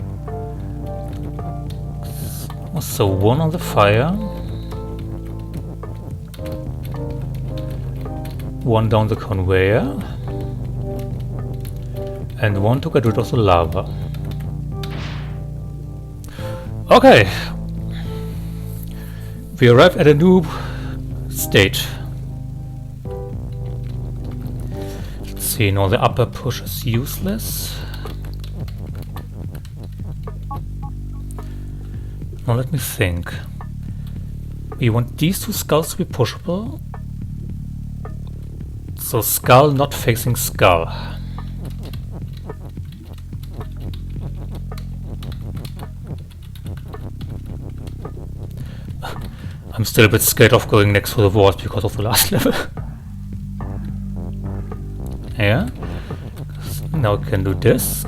So one on the fire, one down the conveyor, and one to get rid of the lava. Okay, we arrive at a new state. Let's see, now the upper push is useless. Now let me think. We want these two skulls to be pushable. So skull not facing skull. I'm still a bit scared of going next to the walls because of the last level. Yeah. Now I can do this.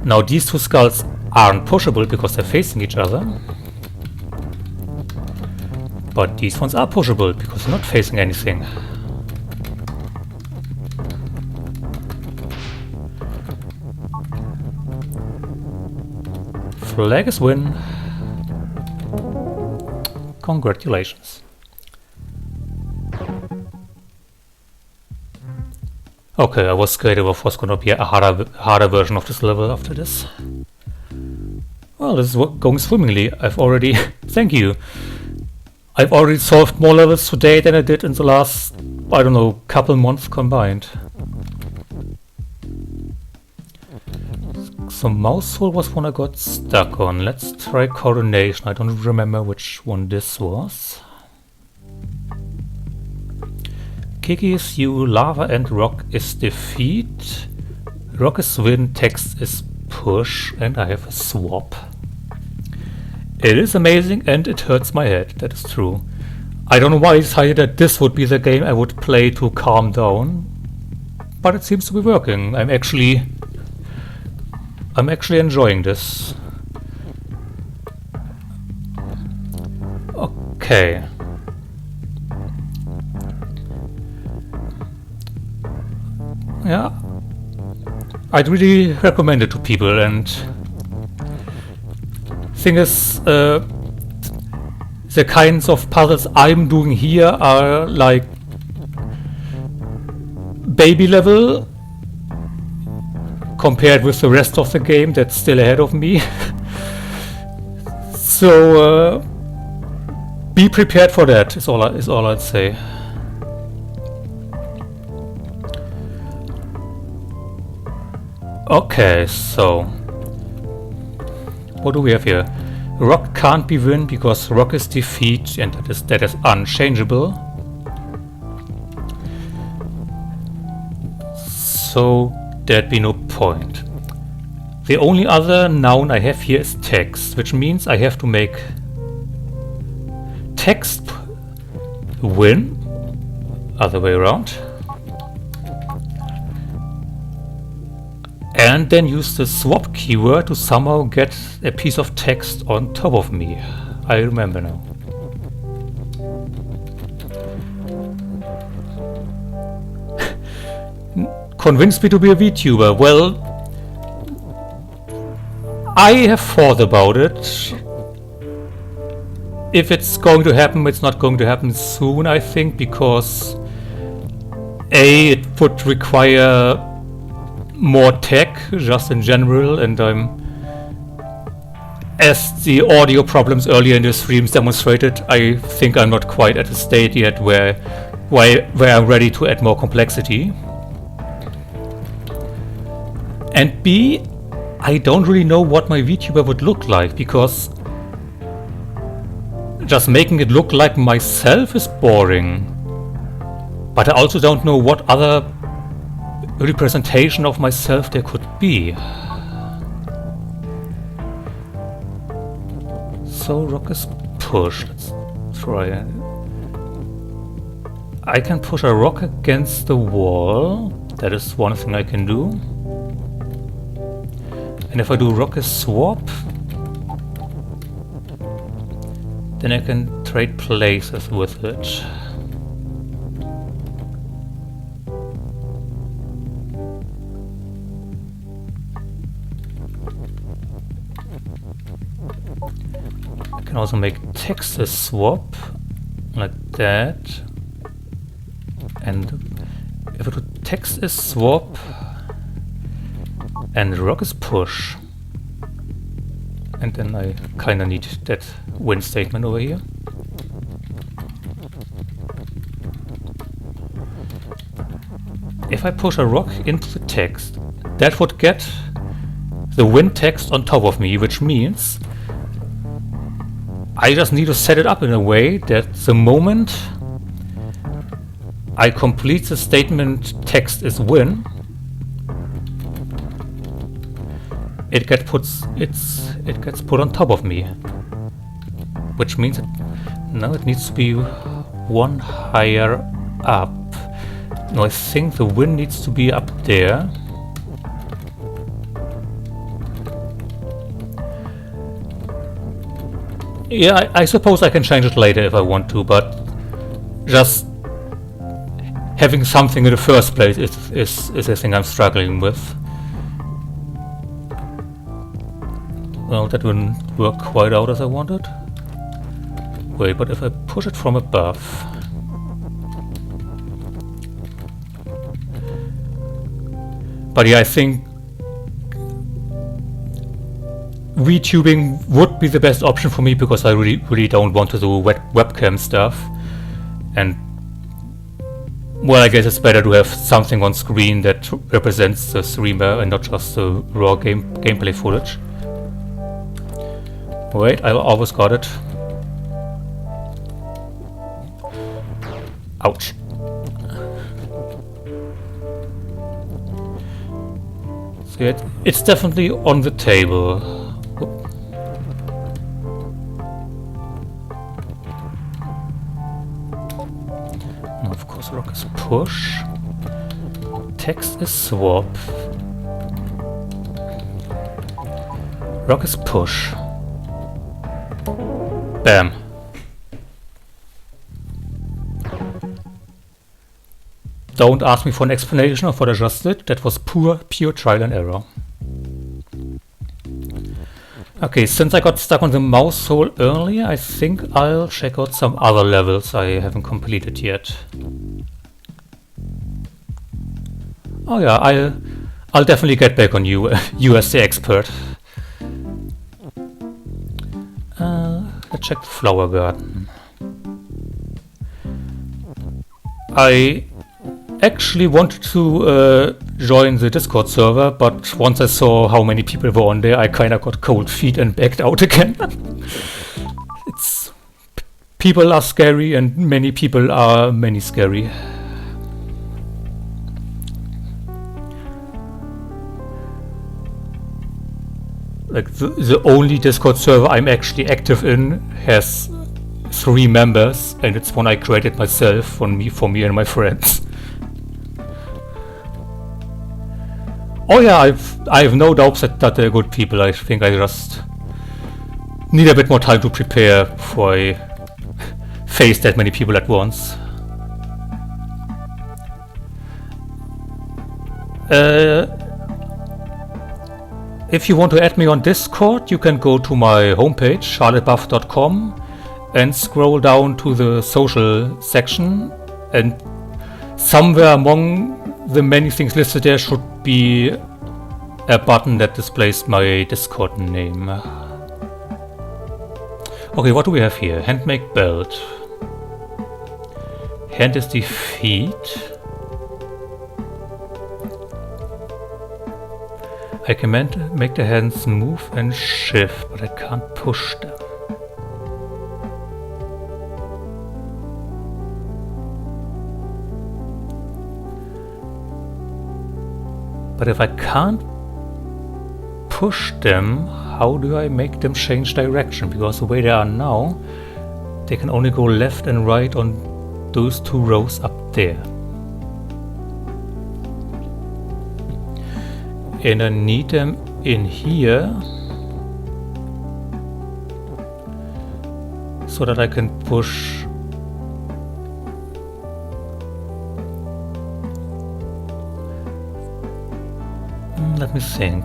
Now these two skulls aren't pushable because they're facing each other. But these ones are pushable because they're not facing anything. Flag is win. Congratulations. Okay, I was scared there was gonna be a harder version of this level after this. Well, this is going swimmingly. I've already... Thank you. I've already solved more levels today than I did in the last, I don't know, couple months combined. So Mousehole was one I got stuck on. Let's try Coronation. I don't remember which one this was. Kiki is you, lava and rock is defeat. Rock is win, text is push, and I have a swap. It is amazing and it hurts my head, that is true. I don't know why I decided that this would be the game I would play to calm down, but it seems to be working. I'm actually enjoying this. Okay. Yeah. I'd really recommend it to people, and thing is, the kinds of puzzles I'm doing here are like baby level compared with the rest of the game that's still ahead of me. So be prepared for that is all I'd say. Okay, so what do we have here? Rock can't be win because rock is defeat, and that is unchangeable. So there'd be no point. The only other noun I have here is text, which means I have to make text win, other way around, and then use the swap keyword to somehow get a piece of text on top of me. I remember now. Convinced me to be a VTuber. Well, I have thought about it. If it's going to happen, it's not going to happen soon, I think, because A, it would require more tech, just in general, and as the audio problems earlier in the streams demonstrated, I think I'm not quite at a state yet where I'm ready to add more complexity. And B, I don't really know what my VTuber would look like, because just making it look like myself is boring. But I also don't know what other representation of myself there could be. So rock is push. Let's try it. I can push a rock against the wall. That is one thing I can do. And if I do rock is swap, then I can trade places with it. I can also make text a swap, like that. And if I do text is swap and rock is push, and then I kinda need that win statement over here. If I push a rock into the text, that would get the win text on top of me, which means I just need to set it up in a way that the moment I complete the statement text is win, it gets put on top of me, which means now it needs to be one higher up. No, I think the win needs to be up there. Yeah, I suppose I can change it later if I want to, but just having something in the first place is the thing I'm struggling with. Well, that wouldn't work quite out as I wanted. Wait, but if I push it from above... But yeah, I think VTubing would be the best option for me, because I really don't want to do webcam stuff. And well, I guess it's better to have something on screen that represents the streamer and not just the raw gameplay footage. Wait, I almost got it. Ouch. So it's definitely on the table. Now, of course, rock is push. Text is swap. Rock is push. Bam. Don't ask me for an explanation of what I just did. That was pure trial and error. Okay, since I got stuck on the mouse hole earlier, I think I'll check out some other levels I haven't completed yet. Oh yeah, I'll definitely get back on you as the expert. Let's check the flower garden. I actually wanted to join the Discord server, but once I saw how many people were on there, I kinda got cold feet and backed out again. People are scary, and many people are scary. Like the only Discord server I'm actually active in has 3 members, and it's one I created myself for me and my friends. Oh yeah, I have no doubts that they're good people. I think I just need a bit more time to prepare before I face that many people at once. If you want to add me on Discord, you can go to my homepage, charlottebuff.com, and scroll down to the social section, and somewhere among the many things listed there should be a button that displays my Discord name. Okay, what do we have here? Handmade belt. Hand is the feet. I can make the hands move and shift, but I can't push them. But if I can't push them, how do I make them change direction? Because the way they are now, they can only go left and right on those 2 rows up there. And I need them in here so that I can push let me think.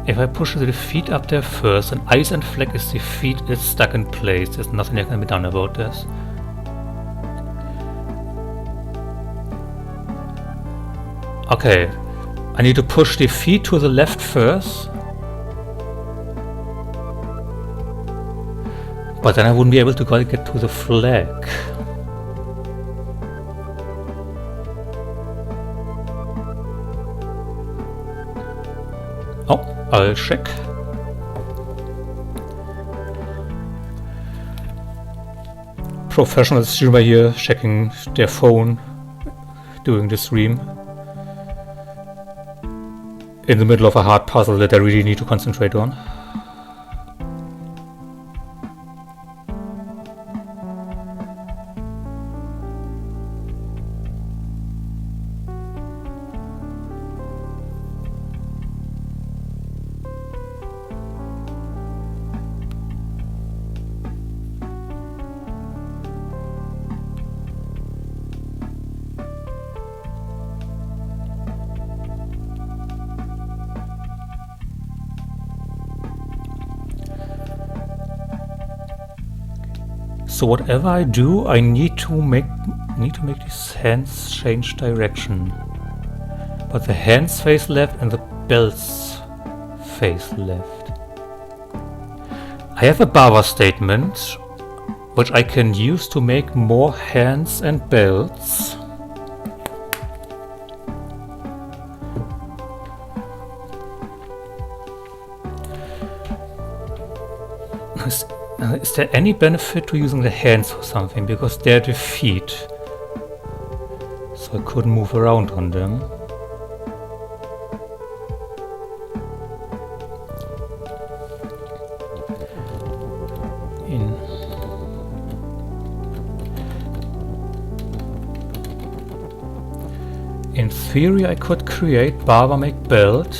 If I push the feet up there first, and ice and flag is the feet is stuck in place. There's nothing that can be done about this. Okay. I need to push the feet to the left first. But then I wouldn't be able to get to the flag. Oh, I'll check. Professional streamer here checking their phone during the stream. In the middle of a hard puzzle that I really need to concentrate on. So whatever I do, I need to make these hands change direction. But the hands face left and the belts face left. I have a Baba statement, which I can use to make more hands and belts. Is there any benefit to using the hands for something? Because they're the feet. So I couldn't move around on them. In theory, I could create Barber make belt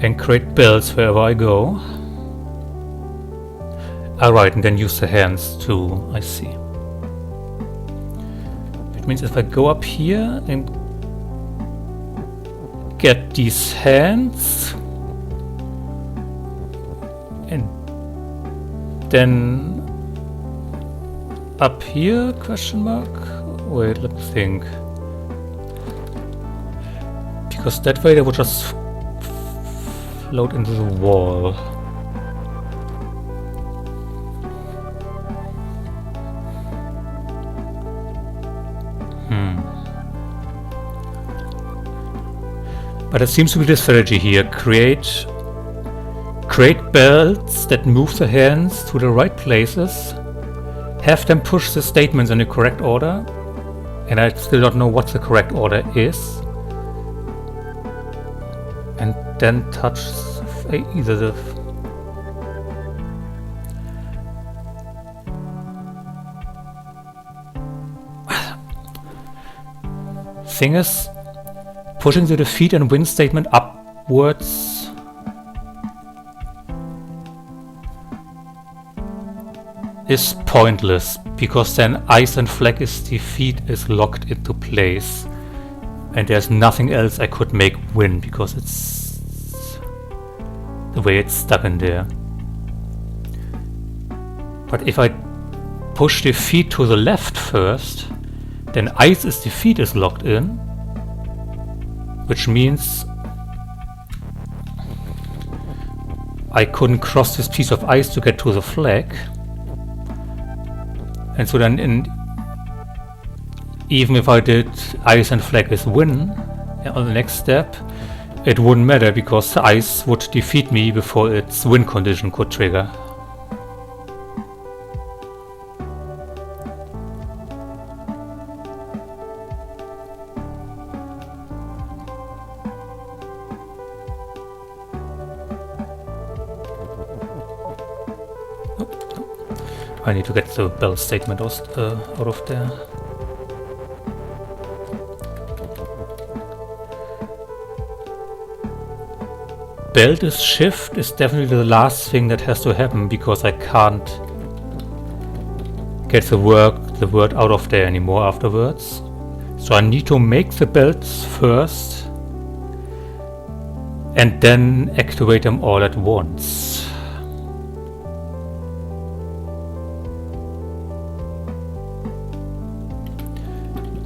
and create belts wherever I go. Alright, and then use the hands too, I see. Which means if I go up here and get these hands and then up here, question mark? Wait, let me think. Because that way they would just float into the wall. But it seems to be the strategy here. Create belts that move the hands to the right places. Have them push the statements in the correct order. And I still don't know what the correct order is. And then touch either. Thing is, pushing the defeat and win statement upwards is pointless, because then ice and flag is defeat is locked into place, and there's nothing else I could make win, because it's the way it's stuck in there. But if I push defeat to the left first, then ice is defeat is locked in, which means I couldn't cross this piece of ice to get to the flag. And so then even if I did ice and flag is win on the next step, it wouldn't matter, because the ice would defeat me before its win condition could trigger. I need to get the bell statement out of there. Belt is shift is definitely the last thing that has to happen, because I can't get the word out of there anymore afterwards. So I need to make the belts first and then activate them all at once.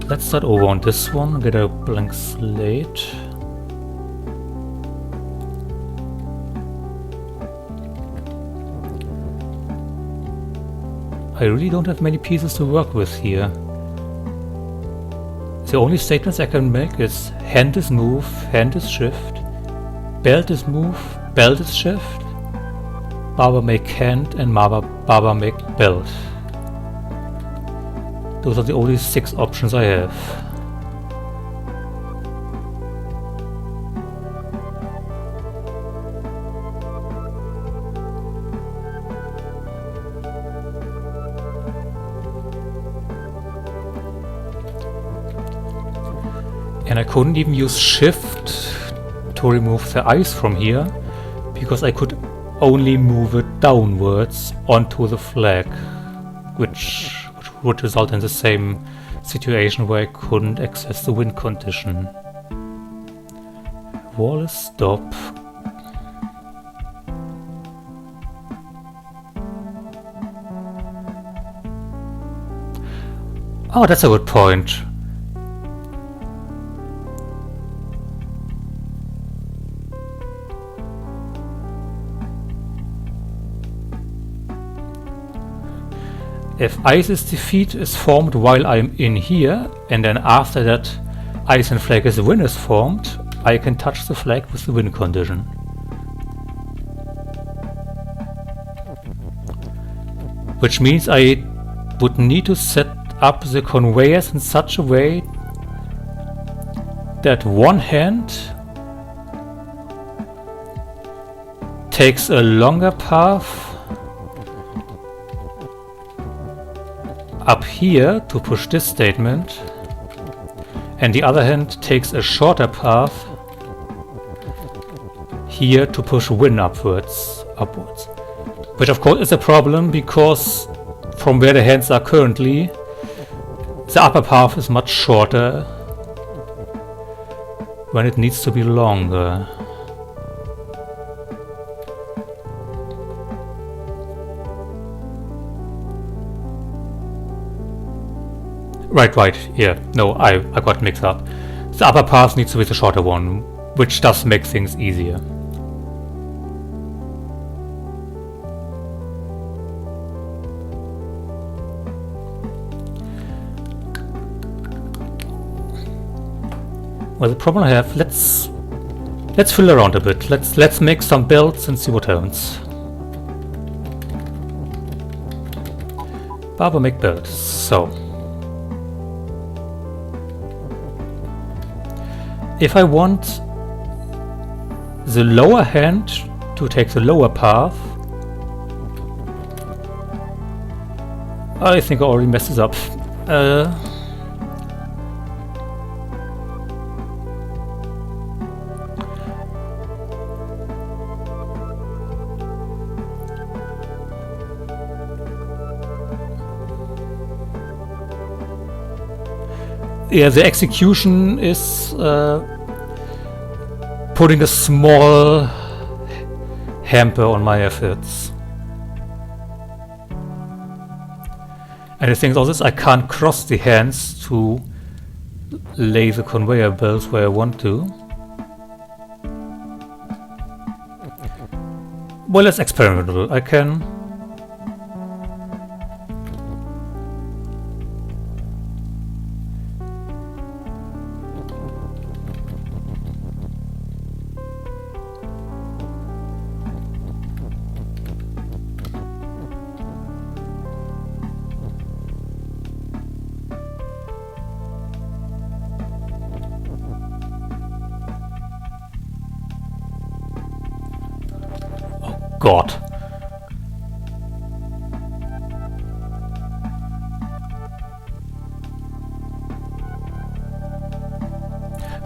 Let's start over on this one, get a blank slate. I really don't have many pieces to work with here. The only statements I can make is hand is move, hand is shift, belt is move, belt is shift, barber make hand, and barber make belt. Those are the only 6 options I have. And I couldn't even use shift to remove the ice from here, because I could only move it downwards onto the flag, which would result in the same situation where I couldn't access the win condition. Wall is stop. Oh, that's a good point. If ice is defeat is formed while I'm in here, and then after that ice and flag is win is formed, I can touch the flag with the win condition. Which means I would need to set up the conveyors in such a way that one hand takes a longer path up here to push this statement, and the other hand takes a shorter path here to push win upwards. Which of course is a problem, because from where the hands are currently, the upper path is much shorter when it needs to be longer. Right, yeah, no, I got mixed up. The upper path needs to be the shorter one, which does make things easier. Well, the problem I have, let's fill around a bit. Let's make some belts and see what happens. Barber make belts, so. If I want the lower hand to take the lower path. I think I already messed this up. Yeah, the execution is putting a small hamper on my efforts. And the thing is also I can't cross the hands to lay the conveyor belts where I want to. Well, it's experimental. I can... God.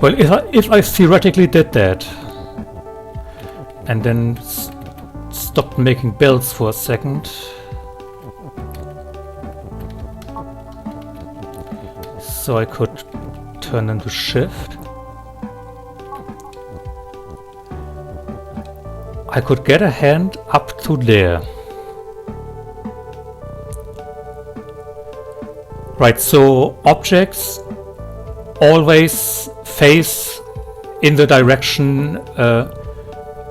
Well, if I theoretically did that and then stopped making belts for a second, so I could turn them to shift, I could get a hand up to there. Right, so objects always face in the direction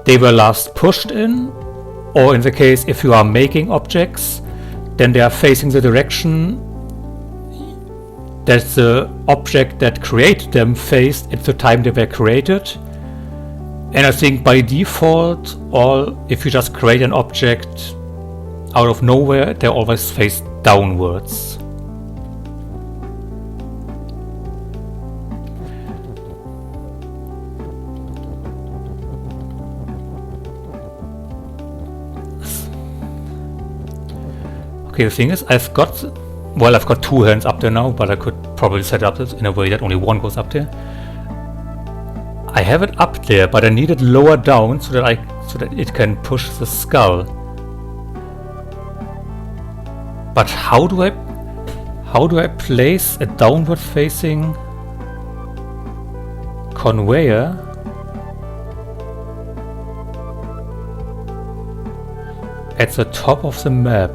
they were last pushed in, or in the case if you are making objects, then they are facing the direction that the object that created them faced at the time they were created. And I think by default, if you just create an object out of nowhere, they always face downwards. Okay, the thing is, I've got two hands up there now, but I could probably set up this in a way that only one goes up there. I have it up there, but I need it lower down so that it can push the skull. But how do I place a downward facing conveyor at the top of the map?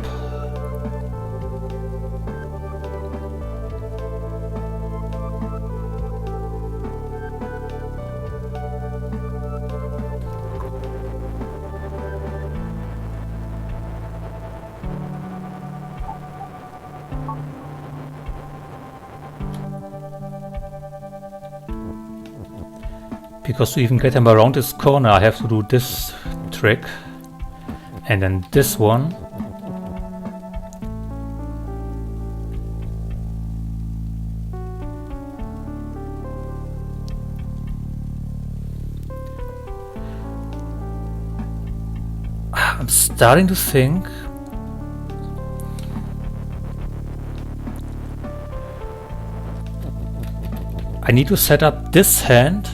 Because to even get him around this corner, I have to do this trick, and then this one. I'm starting to think I need to set up this hand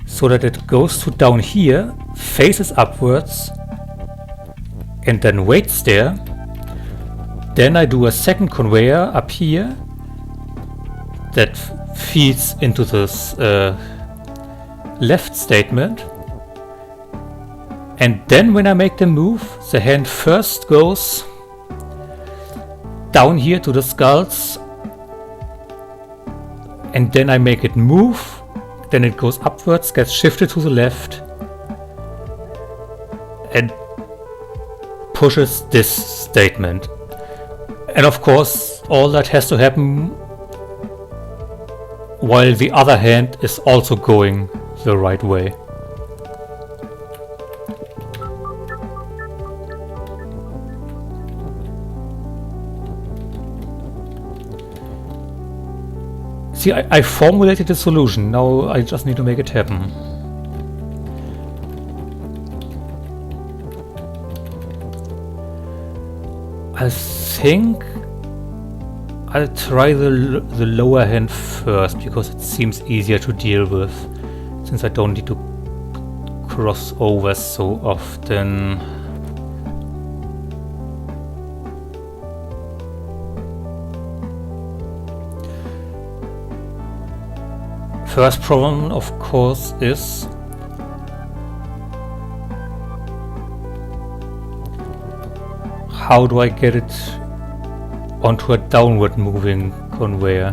so that it goes to down here, faces upwards, and then waits there. Then I do a second conveyor up here that feeds into this left statement. And then when I make the move, the hand first goes down here to the skulls, and then I make it move. Then it goes upwards, gets shifted to the left, and pushes this statement. And of course, all that has to happen while the other hand is also going the right way. See, I formulated the solution, now I just need to make it happen. I think I'll try the lower hand first, because it seems easier to deal with, since I don't need to cross over so often. First problem, of course, is how do I get it onto a downward moving conveyor?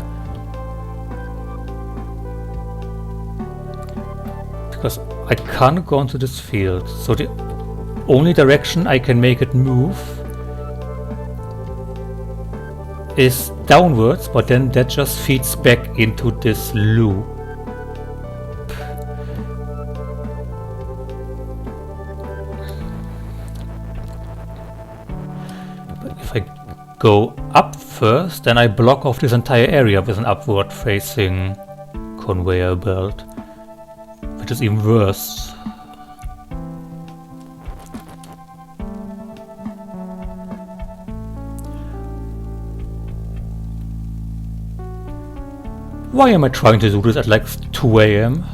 Because I can't go onto this field, so the only direction I can make it move is downwards, but then that just feeds back into this loop. But if I go up first, then I block off this entire area with an upward facing conveyor belt, which is even worse. Why am I trying to do this at like 2 AM?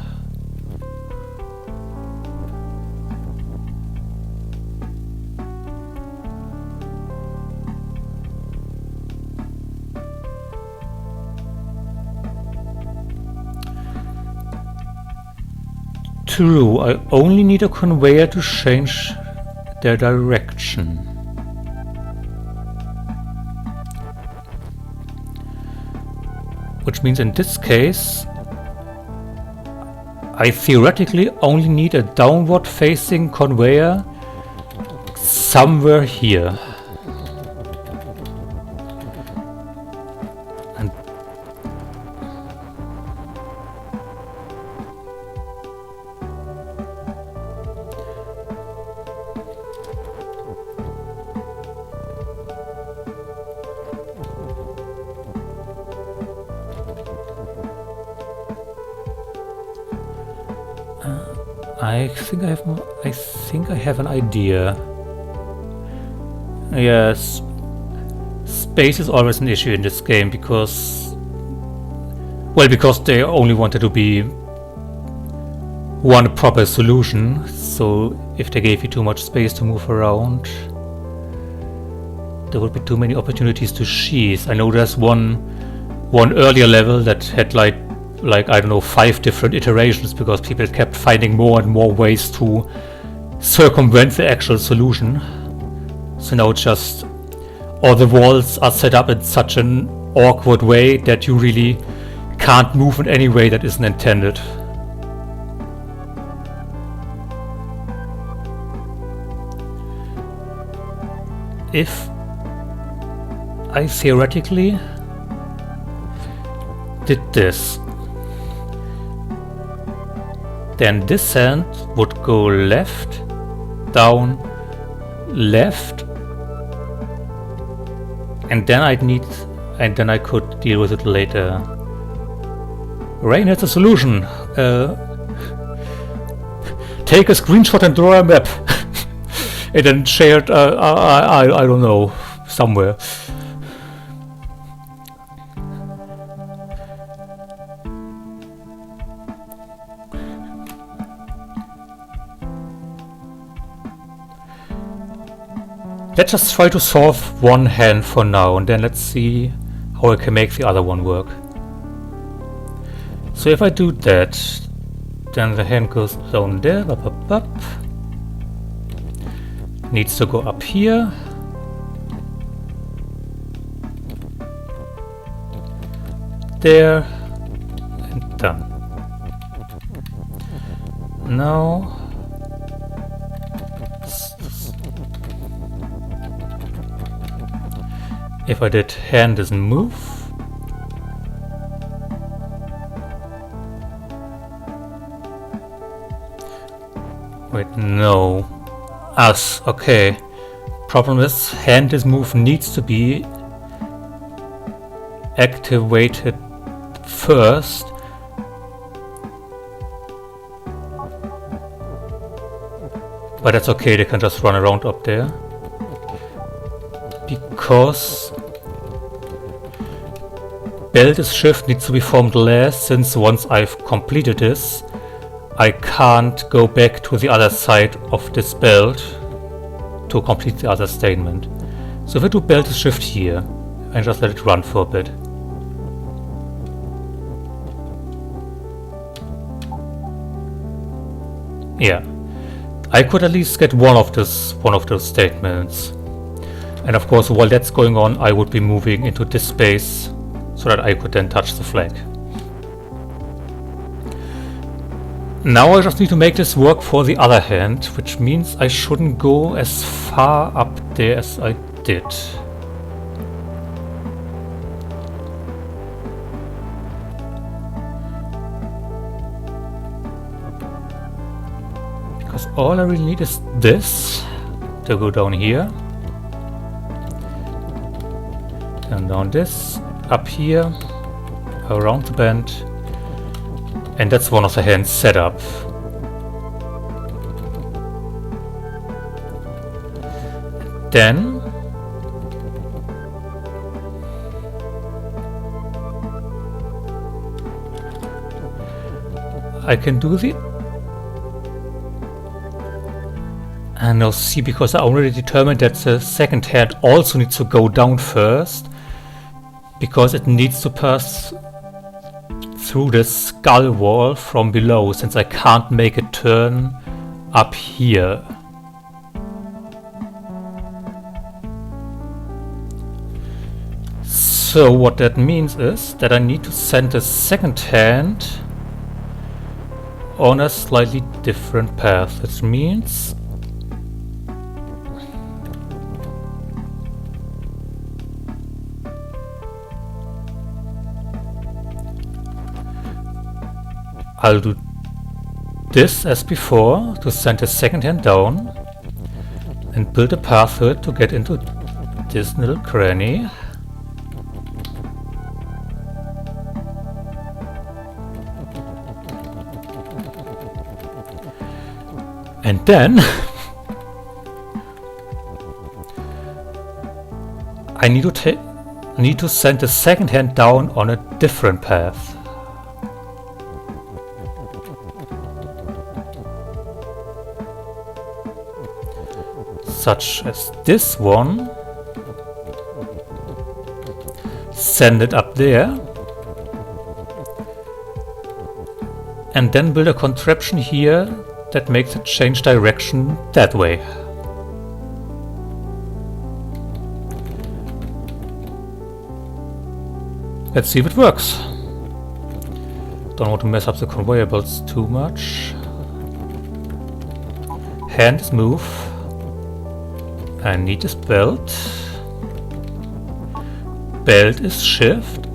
True, I only need a conveyor to change their direction. Which means in this case, I theoretically only need a downward facing conveyor somewhere here. And I think I have an idea. Yes, space is always an issue in this game because, well, because they only wanted to be one proper solution. So if they gave you too much space to move around, there would be too many opportunities to cheese. I know there's one earlier level that had like I don't know, 5 different iterations because people kept finding more and more ways to circumvent the actual solution. So now it's just all the walls are set up in such an awkward way that you really can't move in any way that isn't intended. If I theoretically did this, then this hand would go left, down, left, and then I could deal with it later. Rain has a solution. Take a screenshot and draw a map. And then share it, I don't know, somewhere. Let's just try to solve one hand for now, and then let's see how I can make the other one work. So if I do that, then the hand goes down there, up. Needs to go up here. There, and done. Now, if I did hand doesn't move. Wait, no. Us, okay. Problem is, hand is move needs to be activated first. But that's okay, they can just run around up there. because belt is shift needs to be formed last, since once I've completed this, I can't go back to the other side of this belt to complete the other statement. So if I do belt is shift here, and just let it run for a bit. Yeah, I could at least get one of those statements. And of course, while that's going on, I would be moving into this space so that I could then touch the flag. Now I just need to make this work for the other hand, which means I shouldn't go as far up there as I did. Because all I really need is this to go down here. And down this, up here, around the bend. And that's one of the hands set up. Then I can do the... And now see, because I already determined that the second hand also needs to go down first, because it needs to pass through the skull wall from below, since I can't make a turn up here. So what that means is that I need to send the second hand on a slightly different path, which means I'll do this as before to send the second hand down and build a path for it to get into this little cranny. And then I need to send the second hand down on a different path. Such as this one. Send it up there. And then build a contraption here that makes it change direction that way. Let's see if it works. Don't want to mess up the conveyor belts too much. Hand is move. I need this belt. Belt is shift.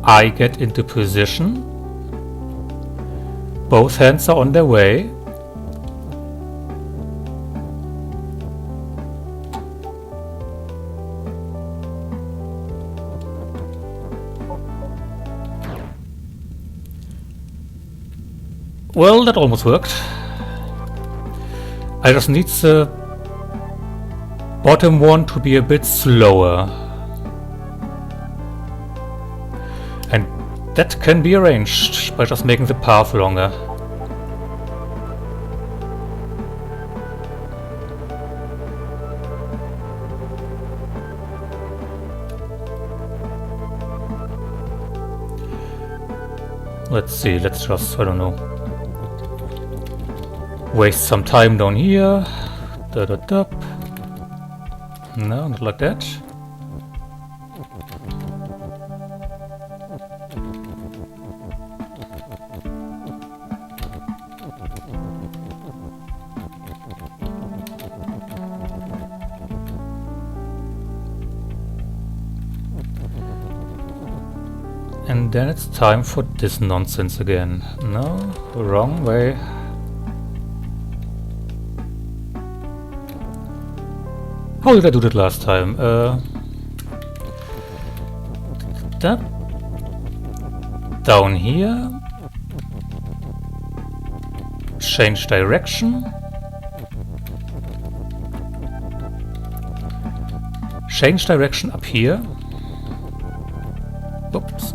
I get into position. Both hands are on their way. Well, that almost worked. I just need the bottom one to be a bit slower. And that can be arranged by just making the path longer. Let's see, let's just, I don't know, waste some time down here. No, not like that. And then it's time for this nonsense again. No, wrong way. How did I do that last time? Down here. Change direction. change direction up here. Oops.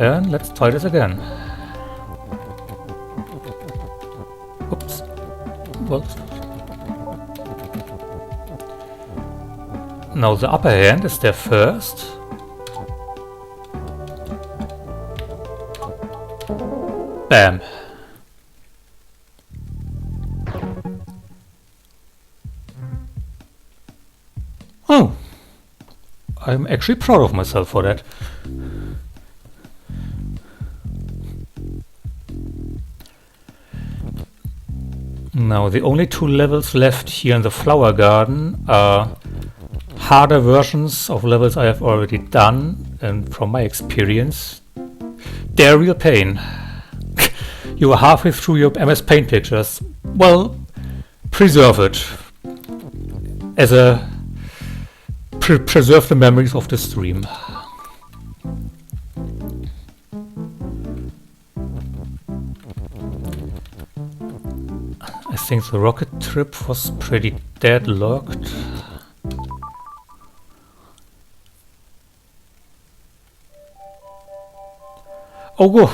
And let's try this again. Oops. Well, now the upper hand is there first. Bam. Oh, I'm actually proud of myself for that. Now the only two levels left here in the flower garden are harder versions of levels I have already done, and from my experience, they're real pain. You are halfway through your MS Paint pictures. Well, preserve it. As a preserve the memories of the stream. I think the rocket trip was pretty deadlocked. Oh, go!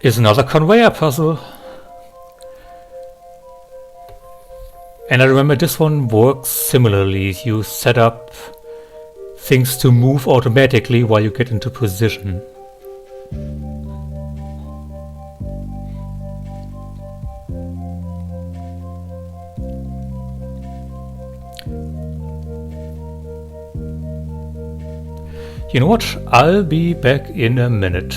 Is another conveyor puzzle. And I remember this one works similarly. You set up things to move automatically while you get into position. You know what? I'll be back in a minute.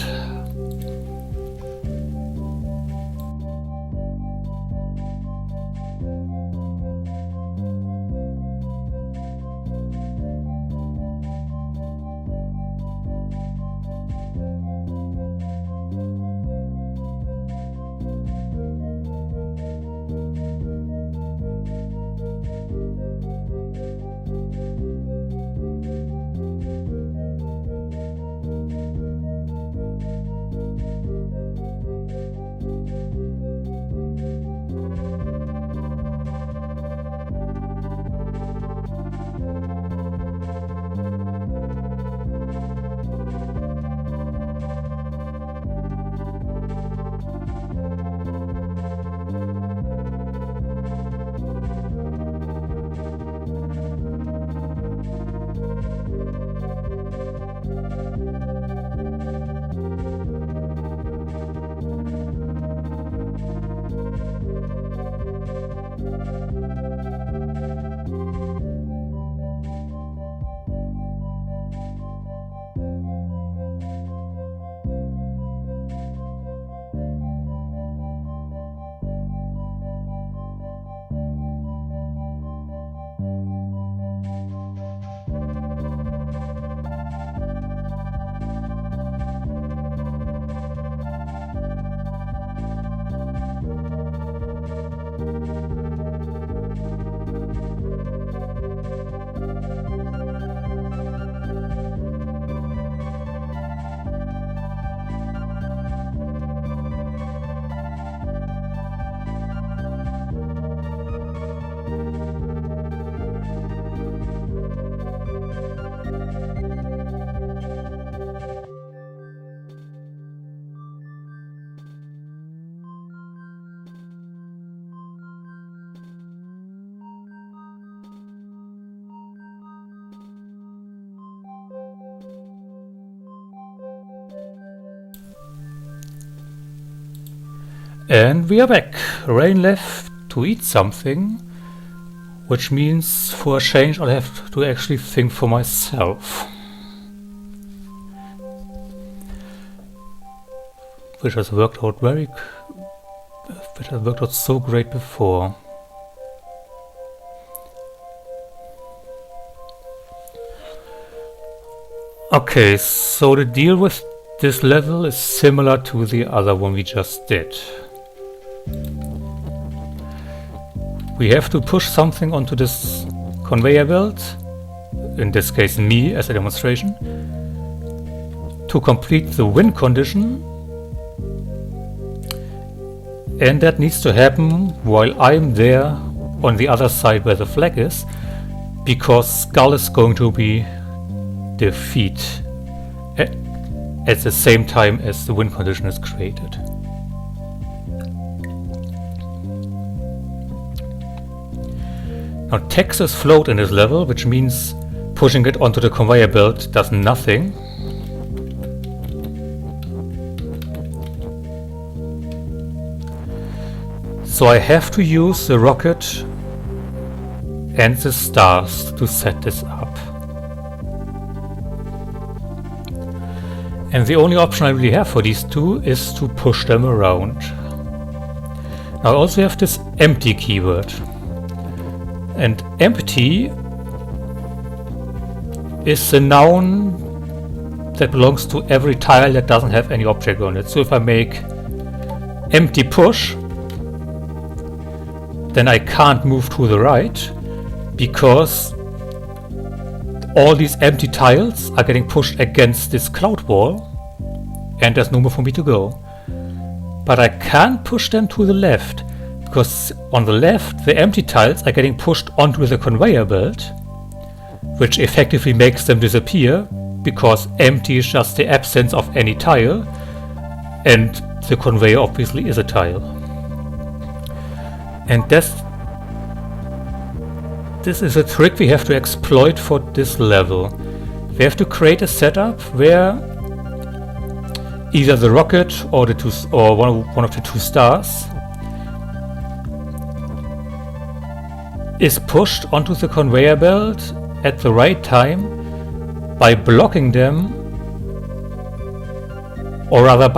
And we are back. Rain left to eat something, which means for a change I'll have to actually think for myself. Which has worked out so great before. Okay, so the deal with this level is similar to the other one we just did. We have to push something onto this conveyor belt, in this case me as a demonstration, to complete the win condition, and that needs to happen while I'm there on the other side where the flag is, because skull is going to be the feet at the same time as the wind condition is created. Now Texas float in this level, which means pushing it onto the conveyor belt does nothing. So I have to use the rocket and the stars to set this up. And the only option I really have for these two is to push them around. Now I also have this empty keyword. And empty is the noun that belongs to every tile that doesn't have any object on it. So if I make empty push, then I can't move to the right, because all these empty tiles are getting pushed against this cloud wall and there's no more for me to go. But I can't push them to the left, because on the left the empty tiles are getting pushed onto the conveyor belt, which effectively makes them disappear, because empty is just the absence of any tile, and the conveyor obviously is a tile. And this is a trick we have to exploit for this level. We have to create a setup where either the rocket or the one of the two stars is pushed onto the conveyor belt at the right time by blocking them, or rather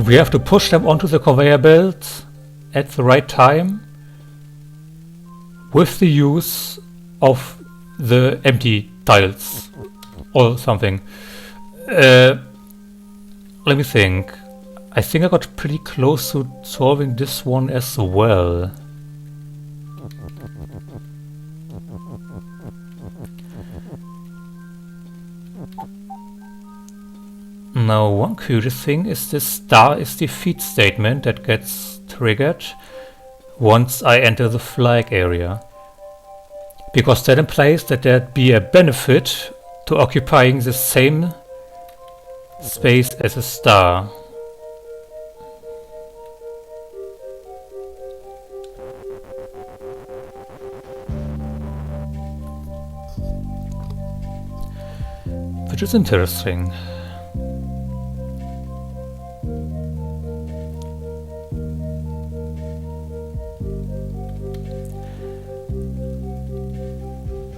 we have to push them onto the conveyor belt at the right time with the use of the empty tiles or something. Let me think. I think I got pretty close to solving this one as well. Now, one curious thing is this star is defeat statement that gets triggered once I enter the flag area, because that implies that there'd be a benefit to occupying the same space as a star. Which is interesting.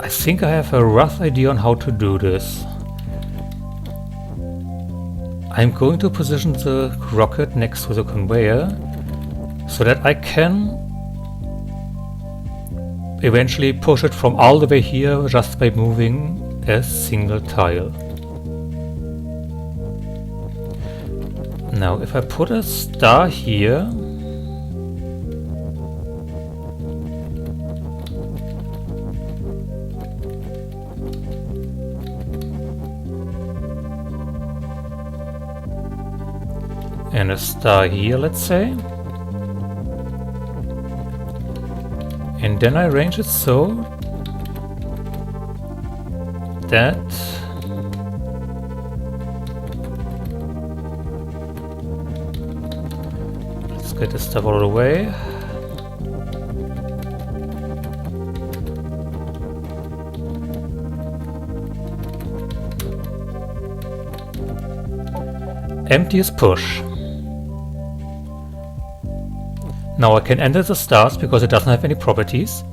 I think I have a rough idea on how to do this. I'm going to position the rocket next to the conveyor so that I can eventually push it from all the way here just by moving a single tile. Now if I put a star here, and a star here, let's say, and then I arrange it so that let's get this stuff out of the way. Empty is push. Now I can enter the stars because it doesn't have any properties,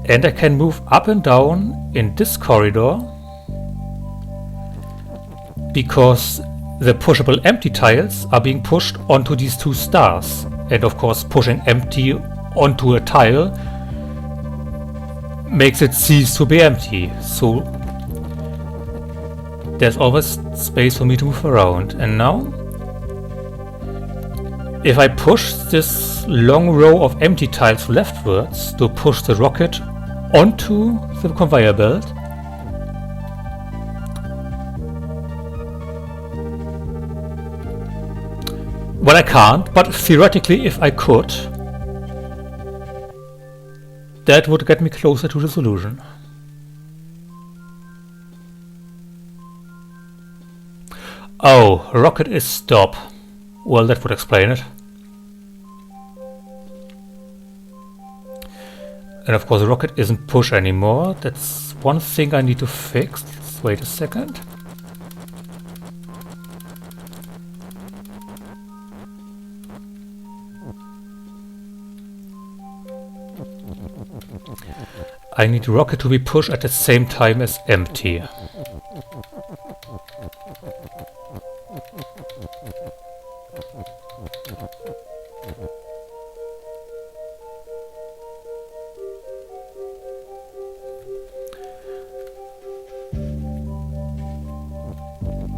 and I can move up and down in this corridor because the pushable empty tiles are being pushed onto these two stars, and of course pushing empty onto a tile makes it cease to be empty, so there's always space for me to move around. And now if I push this long row of empty tiles leftwards to push the rocket onto the conveyor belt, well, I can't, but theoretically if I could, that would get me closer to the solution. Oh, rocket is stop. Well, that would explain it. And of course the rocket isn't push anymore. That's one thing I need to fix. Let's wait a second. I need rocket to be pushed at the same time as empty.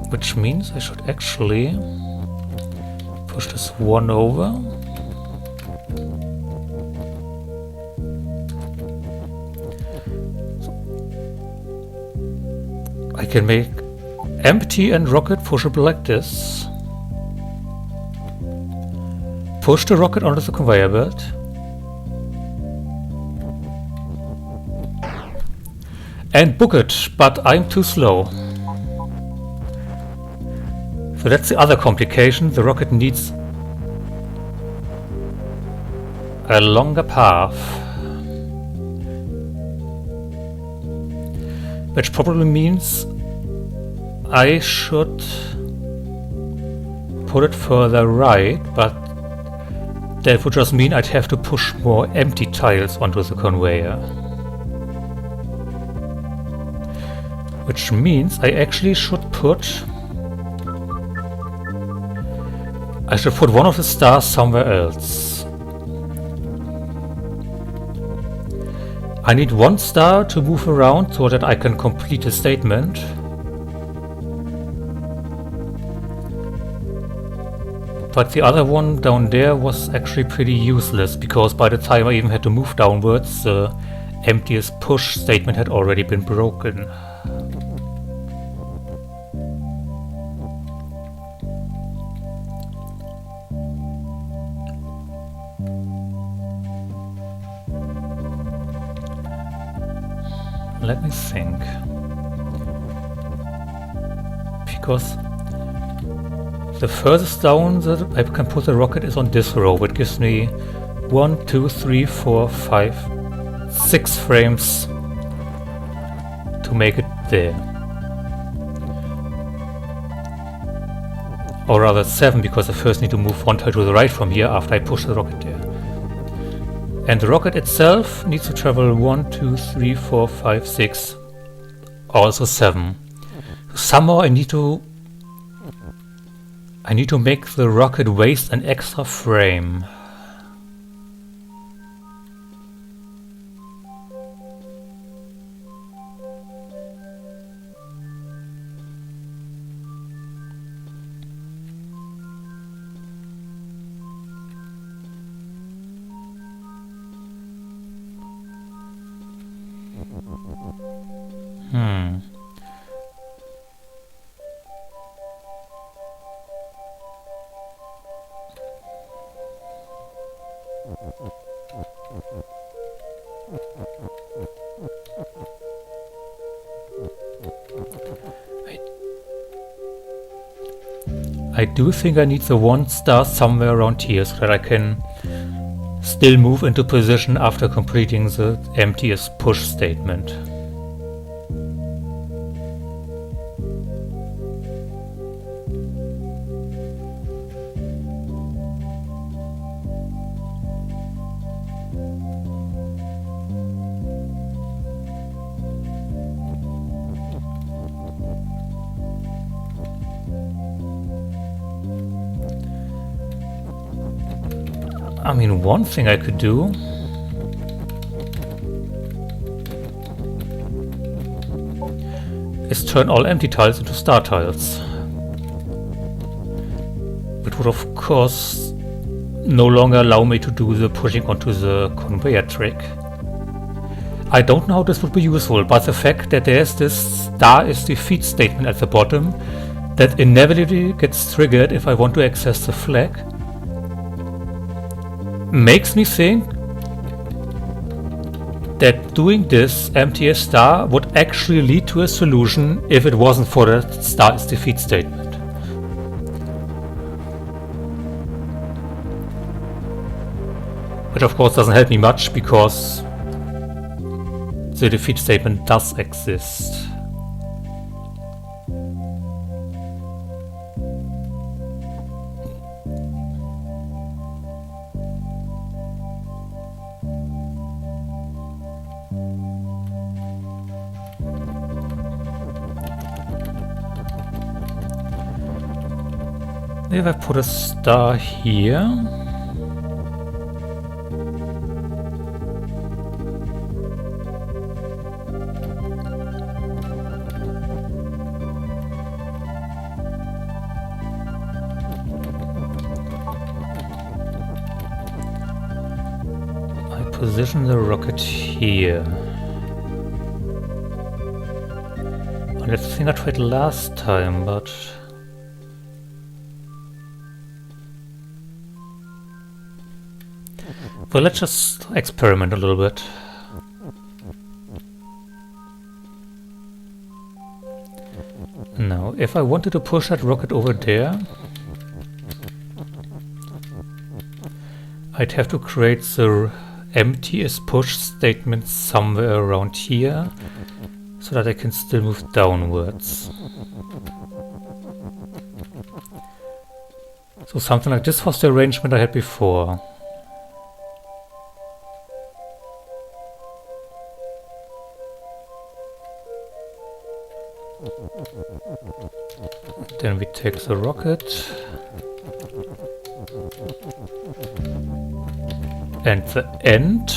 Which means I should actually push this one over. I can make empty and rocket pushable like this. Push the rocket onto the conveyor belt. And book it, but I'm too slow. So that's the other complication. The rocket needs a longer path. Which probably means I should put it further right, but that would just mean I'd have to push more empty tiles onto the conveyor. Which means I actually should put... I should put one of the stars somewhere else. I need one star to move around so that I can complete a statement. But the other one down there was actually pretty useless, because by the time I even had to move downwards, the emptiest push statement had already been broken. Let me think. Because the furthest down that I can put the rocket is on this row, which gives me 1, 2, 3, 4, 5, 6 frames to make it there. Or rather 7, because I first need to move one tile to the right from here after I push the rocket there. And the rocket itself needs to travel 1, 2, 3, 4, 5, 6, also 7. Somehow I need to make the rocket waste an extra frame. I do think I need the one star somewhere around here so that I can still move into position after completing the emptiest push statement. I mean, one thing I could do is turn all empty tiles into star tiles. It would of course no longer allow me to do the pushing onto the conveyor trick. I don't know how this would be useful, but the fact that there's this star is defeat statement at the bottom that inevitably gets triggered if I want to access the flag makes me think that doing this empty a star would actually lead to a solution if it wasn't for the star is defeat statement. Which of course doesn't help me much because the defeat statement does exist. If I put a star here, I position the rocket here. Well, that's the thing I tried last time, but well, let's just experiment a little bit. Now, if I wanted to push that rocket over there, I'd have to create the empty as push statement somewhere around here, so that I can still move downwards. So something like this was the arrangement I had before. Then we take the rocket and the end.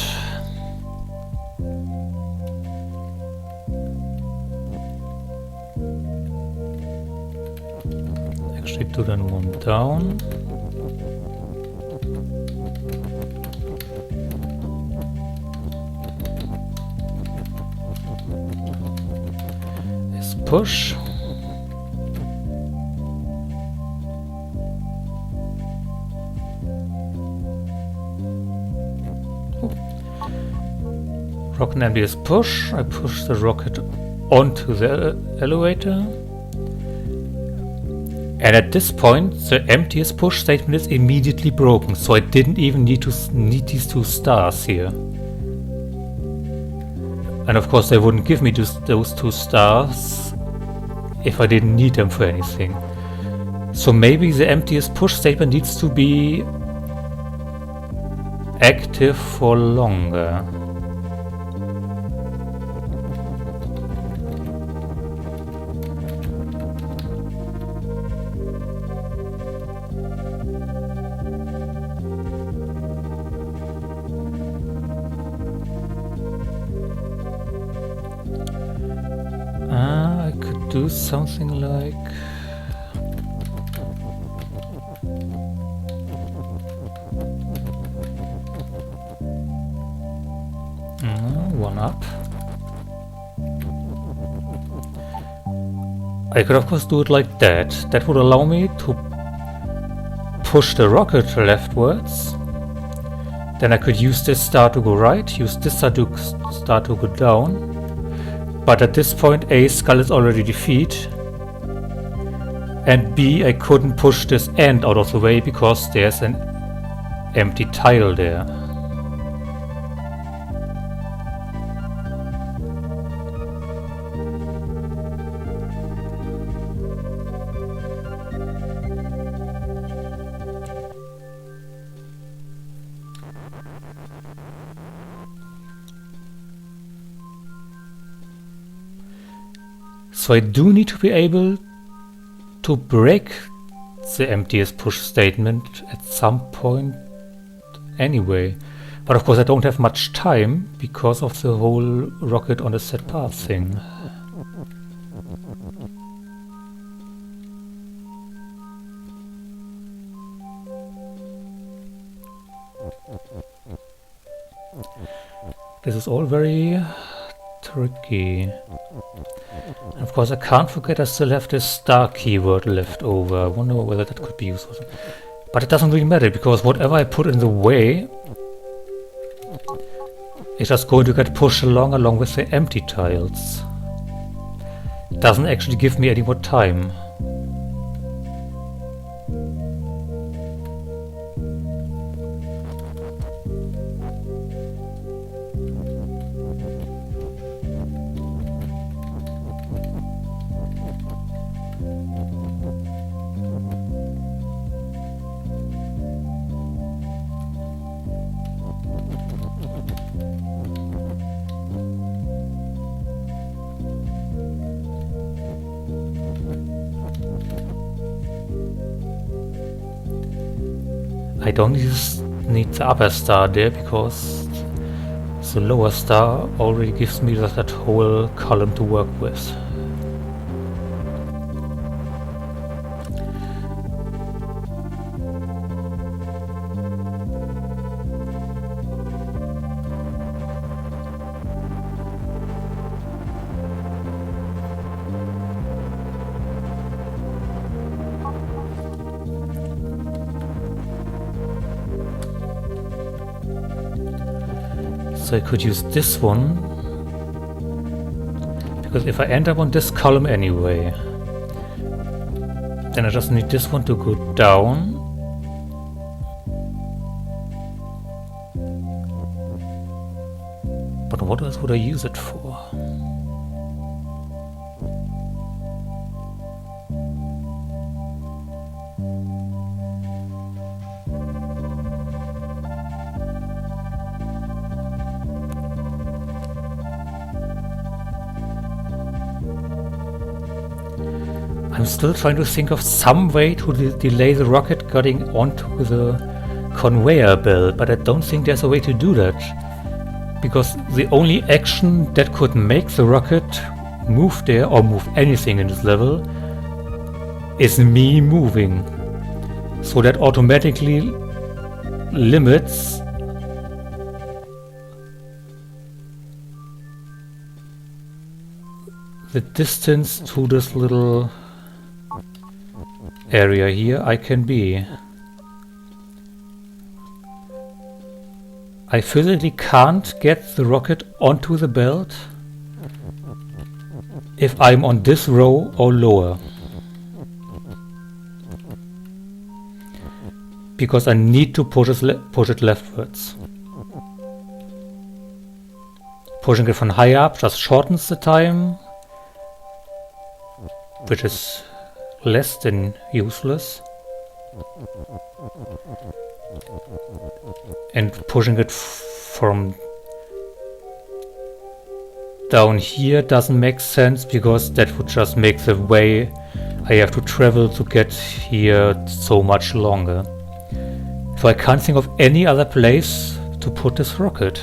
Actually, do then one down. Is push. Rocket empty is push. I push the rocket onto the elevator. And at this point, the empty is push statement is immediately broken, so I didn't even need these two stars here. And of course, they wouldn't give me those two stars if I didn't need them for anything. So maybe the empty is push statement needs to be active for longer. I could do something like one up. I could of course do it like that. That would allow me to push the rocket leftwards. Then I could use this star to go right, use this star to go down. But at this point, A, skull is already defeat. And B, I couldn't push this end out of the way because there's an empty tile there. So I do need to be able to break the empty as push statement at some point anyway. But of course I don't have much time because of the whole rocket on a set path thing. This is all very tricky. And of course I can't forget I still have this star keyword left over. I wonder whether that could be useful. But it doesn't really matter because whatever I put in the way It's just going to get pushed along with the empty tiles. Doesn't actually give me any more time. I don't need the upper star there because the lower star already gives me that whole column to work with. So I could use this one, because if I end up on this column anyway, then I just need this one to go down. But what else would I use it for? I'm still trying to think of some way to delay the rocket getting onto the conveyor belt, but I don't think there's a way to do that. Because the only action that could make the rocket move there, or move anything in this level, is me moving. So that automatically limits the distance to this little area here I can be. I physically can't get the rocket onto the belt if I'm on this row or lower, because I need to push it leftwards. Pushing it from high up just shortens the time, which is less than useless, and pushing it from down here doesn't make sense, because that would just make the way I have to travel to get here so much longer. So I can't think of any other place to put this rocket.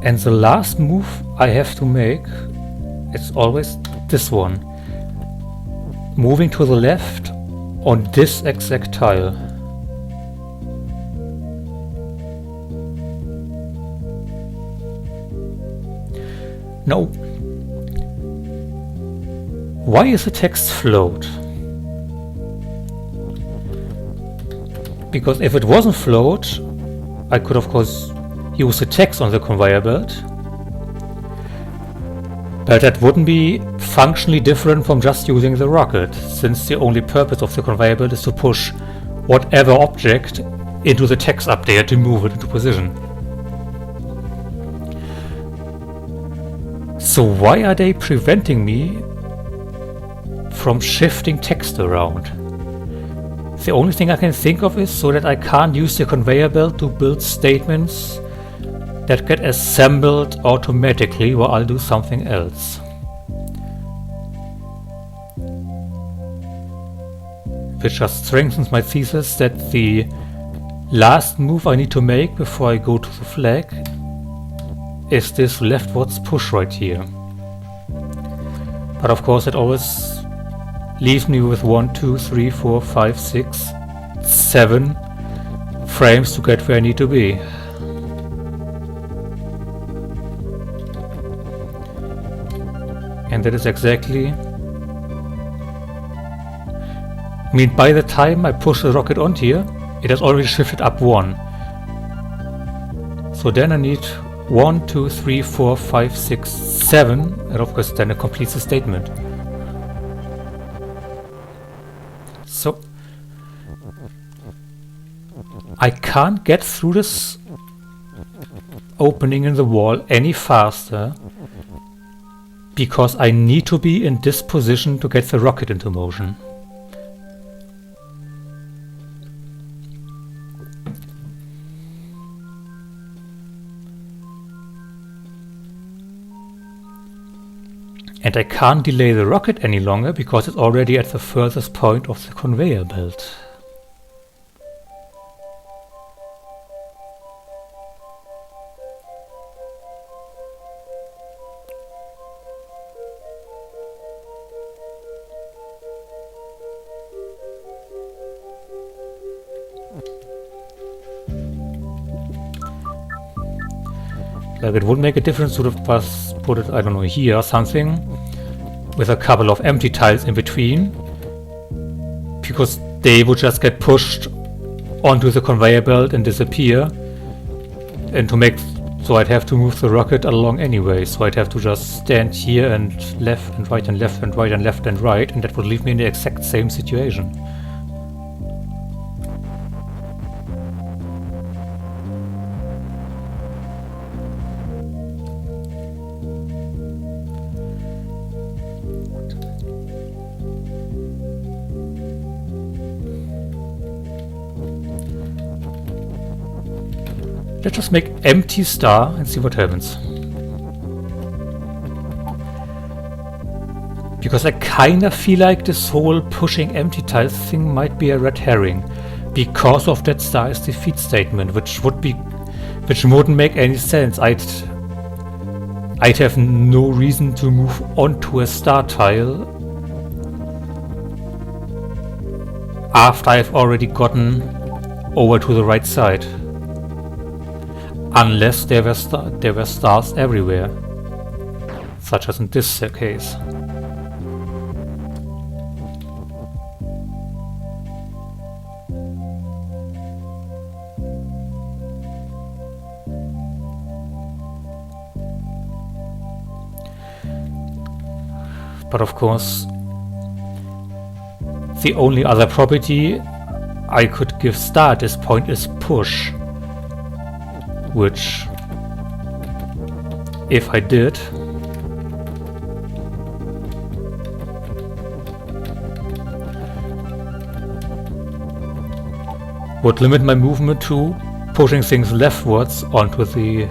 And the last move I have to make, it's always this one. Moving to the left on this exact tile. No. Why is the text float? Because if it wasn't float, I could of course use the text on the conveyor belt, but that wouldn't be functionally different from just using the rocket, since the only purpose of the conveyor belt is to push whatever object into the text up there to move it into position. So why are they preventing me from shifting text around? The only thing I can think of is so that I can't use the conveyor belt to build statements that get assembled automatically while I'll do something else. Which just strengthens my thesis that the last move I need to make before I go to the flag is this leftwards push right here. But of course it always leaves me with 1, 2, 3, 4, 5, 6, 7 frames to get where I need to be. And that is exactly... I mean, by the time I push the rocket onto here, it has already shifted up 1. So then I need 1, 2, 3, 4, 5, 6, 7, and of course then it completes the statement. So I can't get through this opening in the wall any faster because I need to be in this position to get the rocket into motion. And I can't delay the rocket any longer because it's already at the furthest point of the conveyor belt. Like, it would make a difference to just put it, I don't know, here or something, with a couple of empty tiles in between, because they would just get pushed onto the conveyor belt and disappear. And to make, so I'd have to move the rocket along anyway, so I'd have to just stand here and left and right and left and right and left and right, and that would leave me in the exact same situation. Let's just make empty star and see what happens. Because I kinda feel like this whole pushing empty tiles thing might be a red herring. Because of that star is defeat statement, which wouldn't make any sense. I'd have no reason to move onto a star tile after I've already gotten over to the right side. Unless there were stars everywhere, such as in this case. But of course, the only other property I could give star at this point is push. Which, if I did, would limit my movement to pushing things leftwards onto the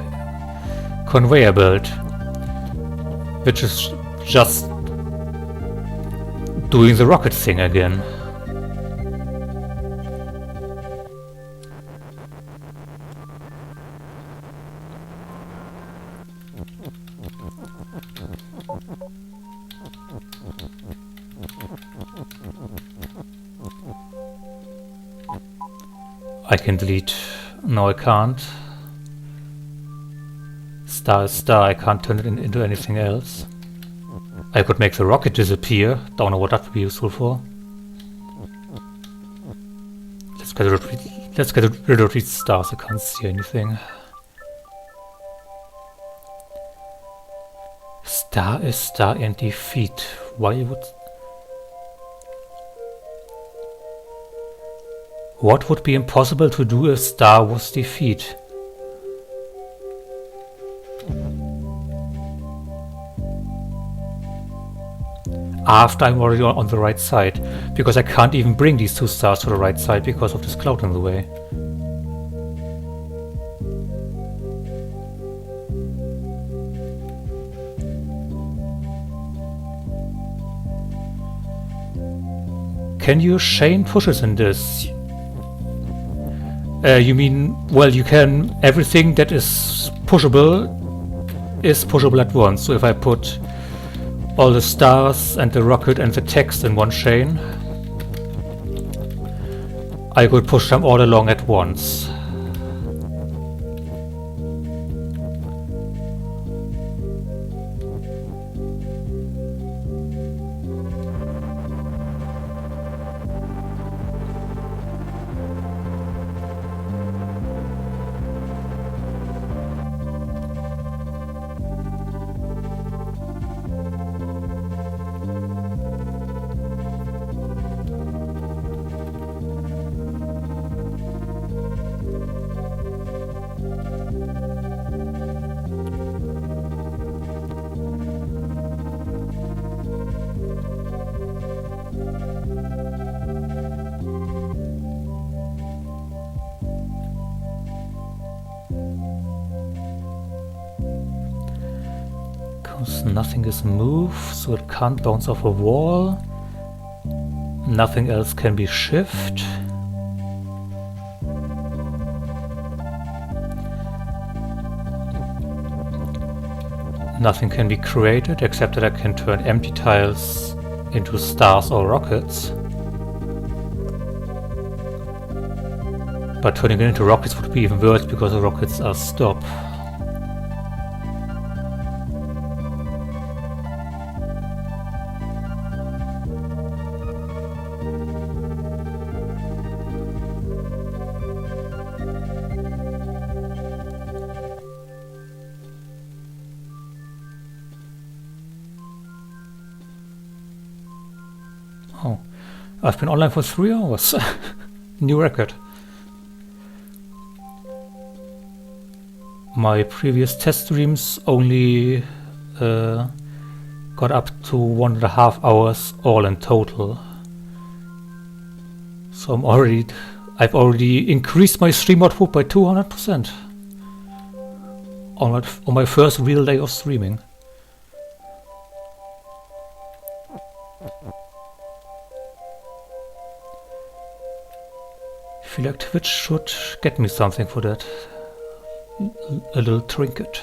conveyor belt, which is just doing the rocket thing again. I can delete. No, I can't. Star is star. I can't turn it into anything else. I could make the rocket disappear. Don't know what that would be useful for. Let's get rid of these stars. I can't see anything. Star is star and defeat. Why would... What would be impossible to do if star was defeat? After I'm already on the right side, because I can't even bring these two stars to the right side because of this cloud in the way. Can you chain pushes in this? You mean, well, you can, everything that is pushable at once. So if I put all the stars and the rocket and the text in one chain, I could push them all along at once. items. Nothing is moved, so it can't bounce off a wall. Nothing else can be shifted. Nothing can be created except that I can turn empty tiles into stars or rockets. But turning it into rockets would be even worse because the rockets are stopped. Oh, I've been online for 3 hours. New record. My previous test streams only got up to 1.5 hours all in total. So I've already increased my stream output by 200% on my first real day of streaming. I feel like Twitch should get me something for that. A little trinket.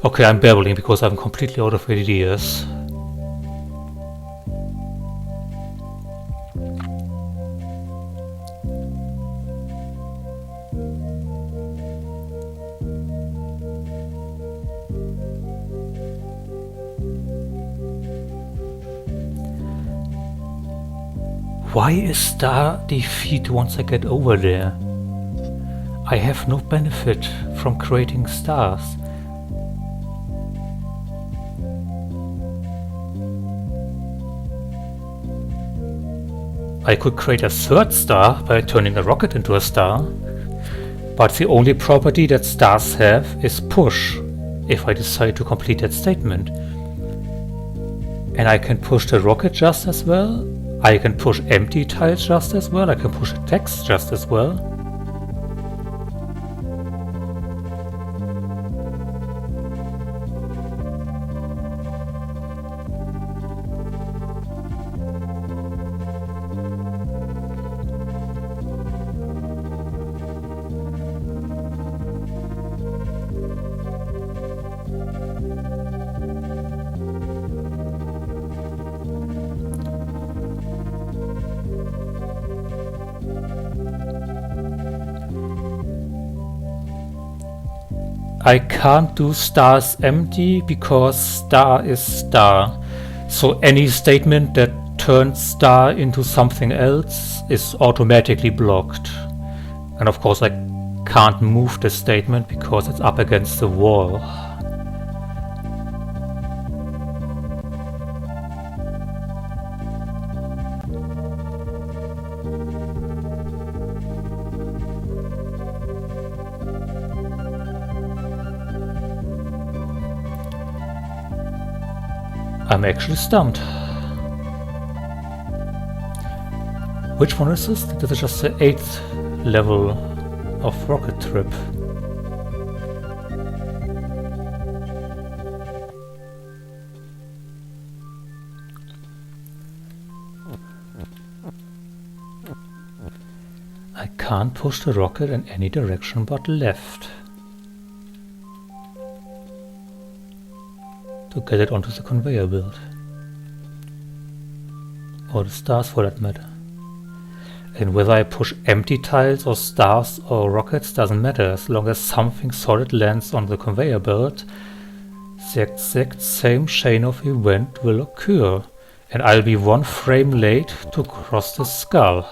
Okay, I'm babbling because I'm completely out of ideas. Why is star defeat once I get over there? I have no benefit from creating stars. I could create a third star by turning a rocket into a star, but the only property that stars have is push, if I decide to complete that statement. And I can push the rocket just as well, I can push empty tiles just as well, I can push a text just as well. I can't do stars empty because star is star. So any statement that turns star into something else is automatically blocked. And of course I can't move the statement because it's up against the wall. I'm actually stumped. Which one is this? This is just the 8th level of rocket trip. I can't push the rocket in any direction but left. To get it onto the conveyor belt. Or the stars for that matter. And whether I push empty tiles or stars or rockets doesn't matter, as long as something solid lands on the conveyor belt, the exact same chain of event will occur, and I'll be 1 frame late to cross the skull.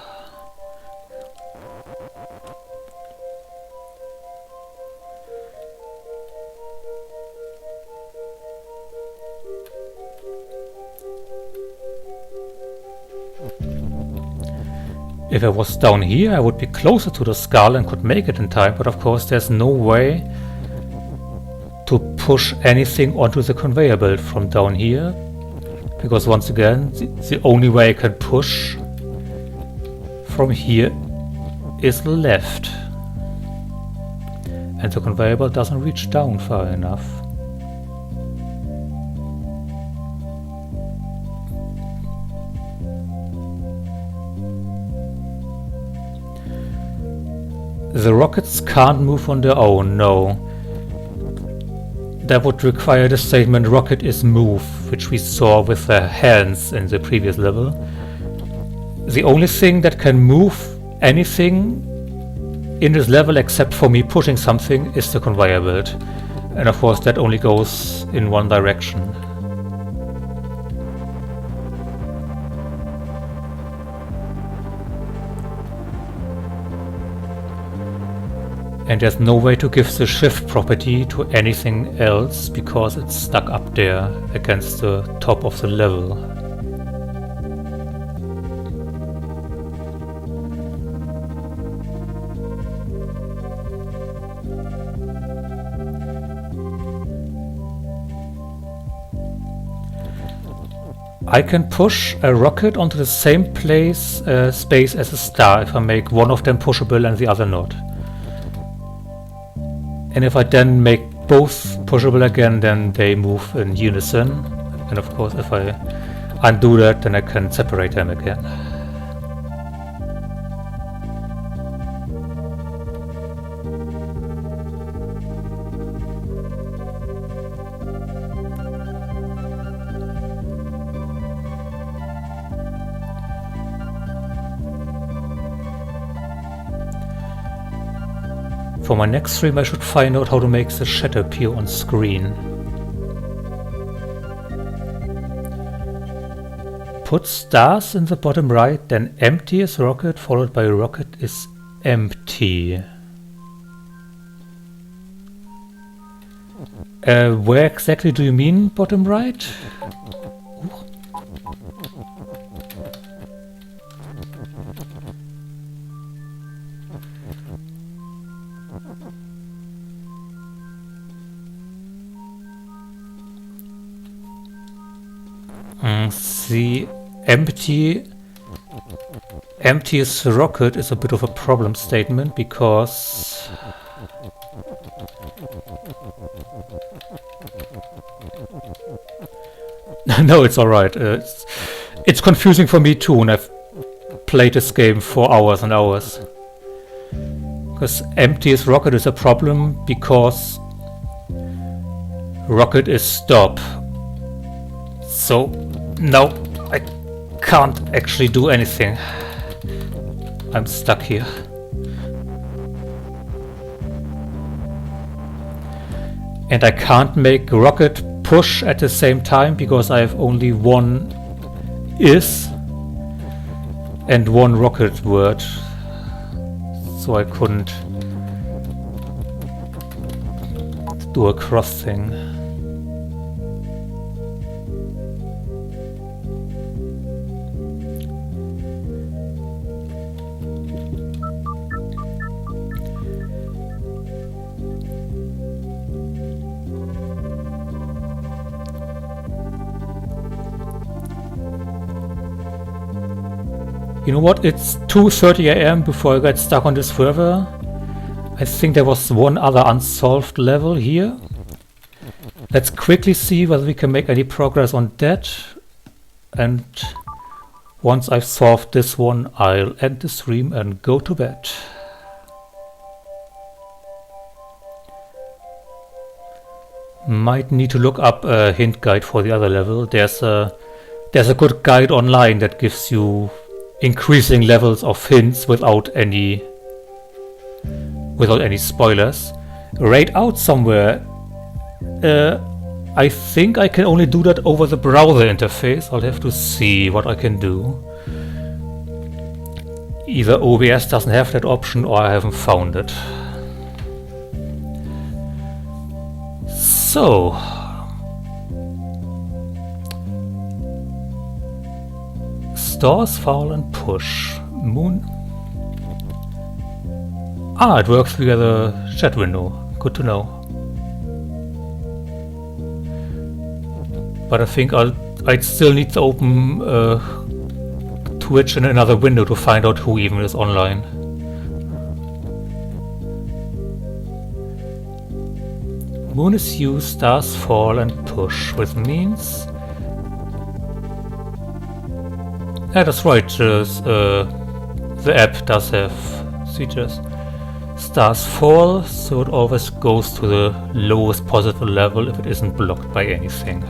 If I was down here, I would be closer to the skull and could make it in time, but of course there's no way to push anything onto the conveyor belt from down here, because once again, the only way I can push from here is left, and the conveyor belt doesn't reach down far enough. The rockets can't move on their own, no. That would require the statement rocket is move, which we saw with the hands in the previous level. The only thing that can move anything in this level except for me pushing something is the conveyor belt. And of course that only goes in one direction. And there's no way to give the shift property to anything else because it's stuck up there against the top of the level. I can push a rocket onto the same space as a star if I make one of them pushable and the other not. And if I then make both pushable again, then they move in unison. And of course, if I undo that, then I can separate them again. For my next stream I should find out how to make the shadow appear on screen. Put stars in the bottom right, then empty is rocket, followed by rocket is empty. Where exactly do you mean bottom right? The emptiest rocket is a bit of a problem statement because no, it's alright. It's confusing for me too, and I've played this game for hours and hours. Because emptiest rocket is a problem because rocket is stop. So no, I can't actually do anything. I'm stuck here. And I can't make rocket push at the same time because I have only one is and one rocket word. So I couldn't do a cross thing. You know what, it's 2:30 AM before I got stuck on this server. I think there was one other unsolved level here. Let's quickly see whether we can make any progress on that. And once I've solved this one, I'll end the stream and go to bed. Might need to look up a hint guide for the other level. There's a good guide online that gives you increasing levels of hints without any spoilers. Right out somewhere. I think I can only do that over the browser interface. I'll have to see what I can do. Either OBS doesn't have that option or I haven't found it. So stars, foul and push. Moon. Ah, it works via the chat window. Good to know. But I think I'd still need to open Twitch in another window to find out who even is online. Moon is used, stars fall and push, which means... Yeah, that's right, the app does have features. stars fall, so it always goes to the lowest possible level if it isn't blocked by anything.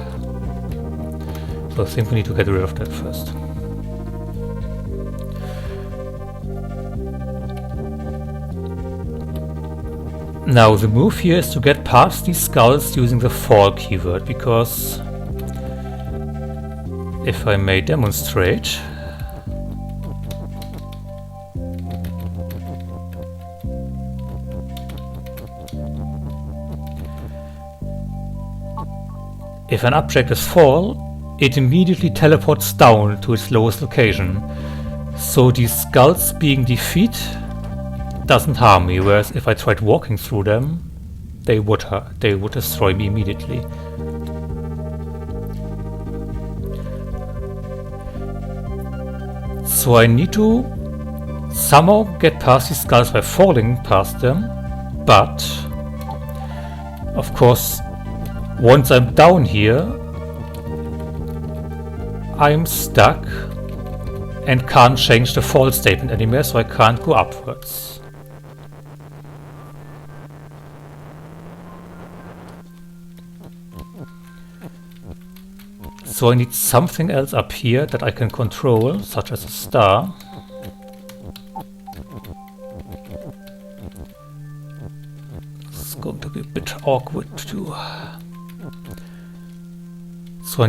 So I think we need to get rid of that first. Now the move here is to get past these skulls using the fall keyword, because if I may demonstrate, if an object is fall, it immediately teleports down to its lowest location. So these skulls being defeat doesn't harm me, whereas if I tried walking through them, they would destroy me immediately. So I need to somehow get past these skulls by falling past them, but of course once I'm down here I'm stuck and can't change the fall statement anymore, so I can't go upwards. So I need something else up here that I can control, such as a star. It's going to be a bit awkward too. So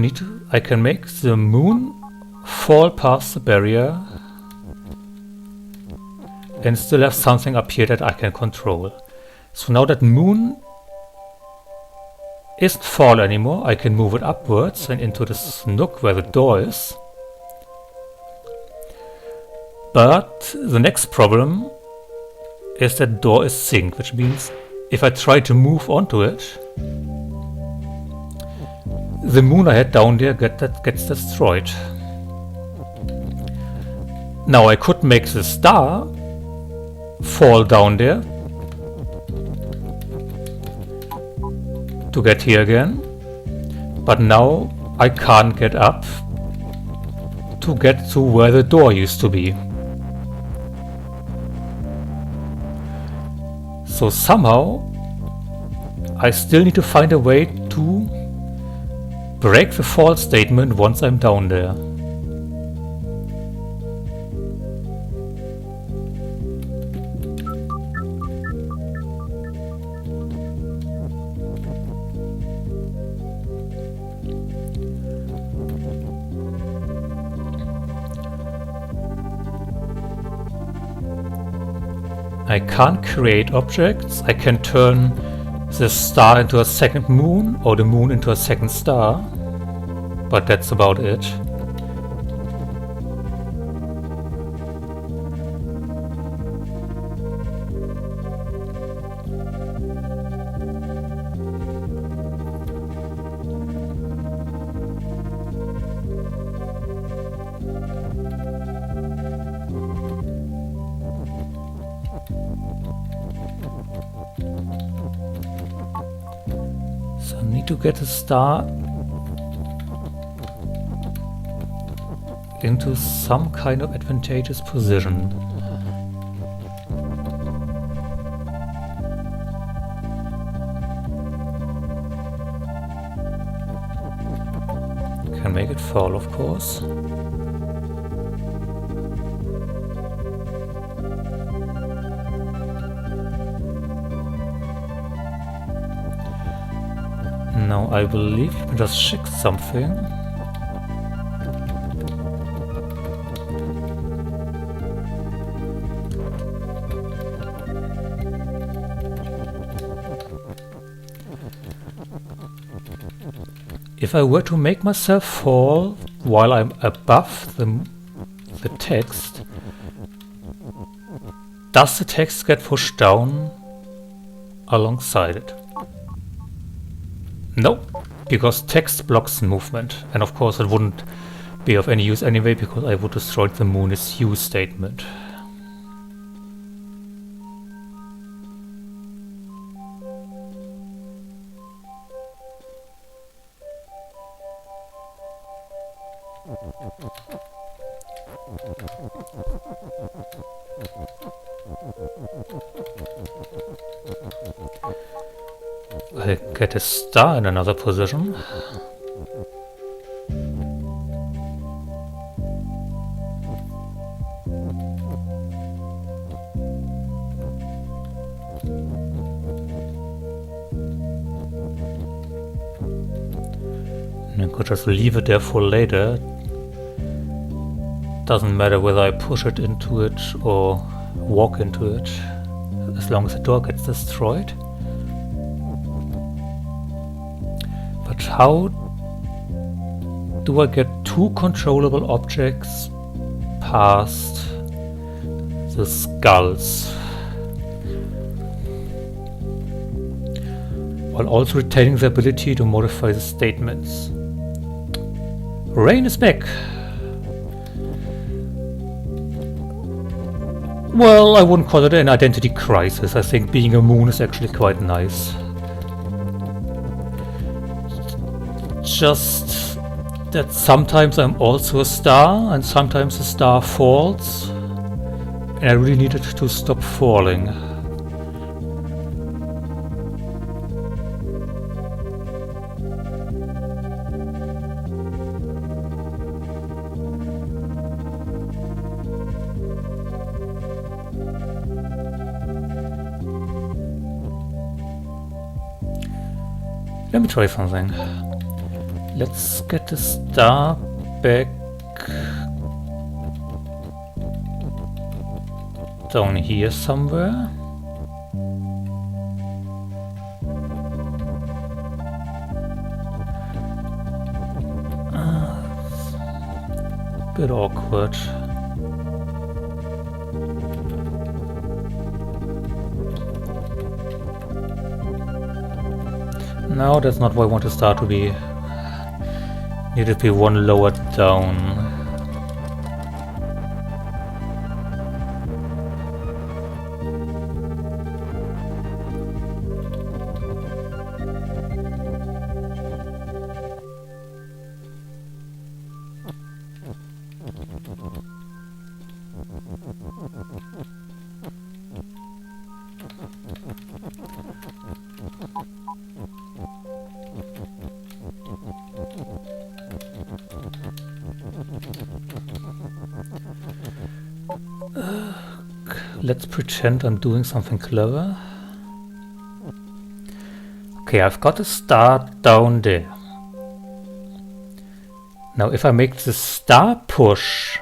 I can make the moon fall past the barrier and still have something up here that I can control. So now that moon isn't fall anymore, I can move it upwards and into this nook where the door is. But the next problem is that door is synced, which means if I try to move onto it, the moon I had down there gets destroyed. Now I could make the star fall down there to get here again, but now I can't get up to get to where the door used to be. So somehow I still need to find a way to break the fall statement once I'm down there. I can't create objects. I can turn the star into a second moon or the moon into a second star, but that's about it. So I need to get a star into some kind of advantageous position. Can make it fall, of course. Now I believe you can just check something. If I were to make myself fall while I'm above the text, does the text get pushed down alongside it? No, because text blocks movement, and of course it wouldn't be of any use anyway, because I would destroy the moon is use statement. I get a star in another position. I could just leave it there for later. Doesn't matter whether I push it into it or walk into it, as long as the door gets destroyed. But how do I get two controllable objects past the skulls, while also retaining the ability to modify the statements? Rain is back. Well, I wouldn't call it an identity crisis. I think being a moon is actually quite nice. Just that sometimes I'm also a star, and sometimes the star falls, and I really needed to stop falling. Let me try something. Let's get the star back down here somewhere. Bit awkward. No, that's not where I want the star to be. Need to be one lower down. Let's pretend I'm doing something clever. Okay, I've got a star down there. Now if I make the star push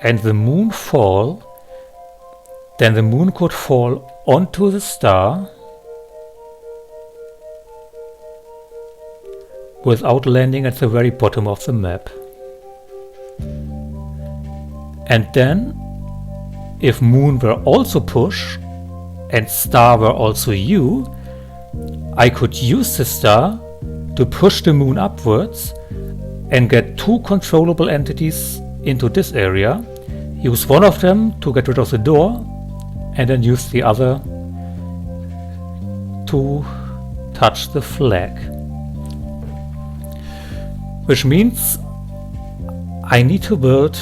and the moon fall, then the moon could fall onto the star without landing at the very bottom of the map. And then, if moon were also push and star were also you, I could use the star to push the moon upwards and get two controllable entities into this area, use one of them to get rid of the door, and then use the other to touch the flag. Which means I need to build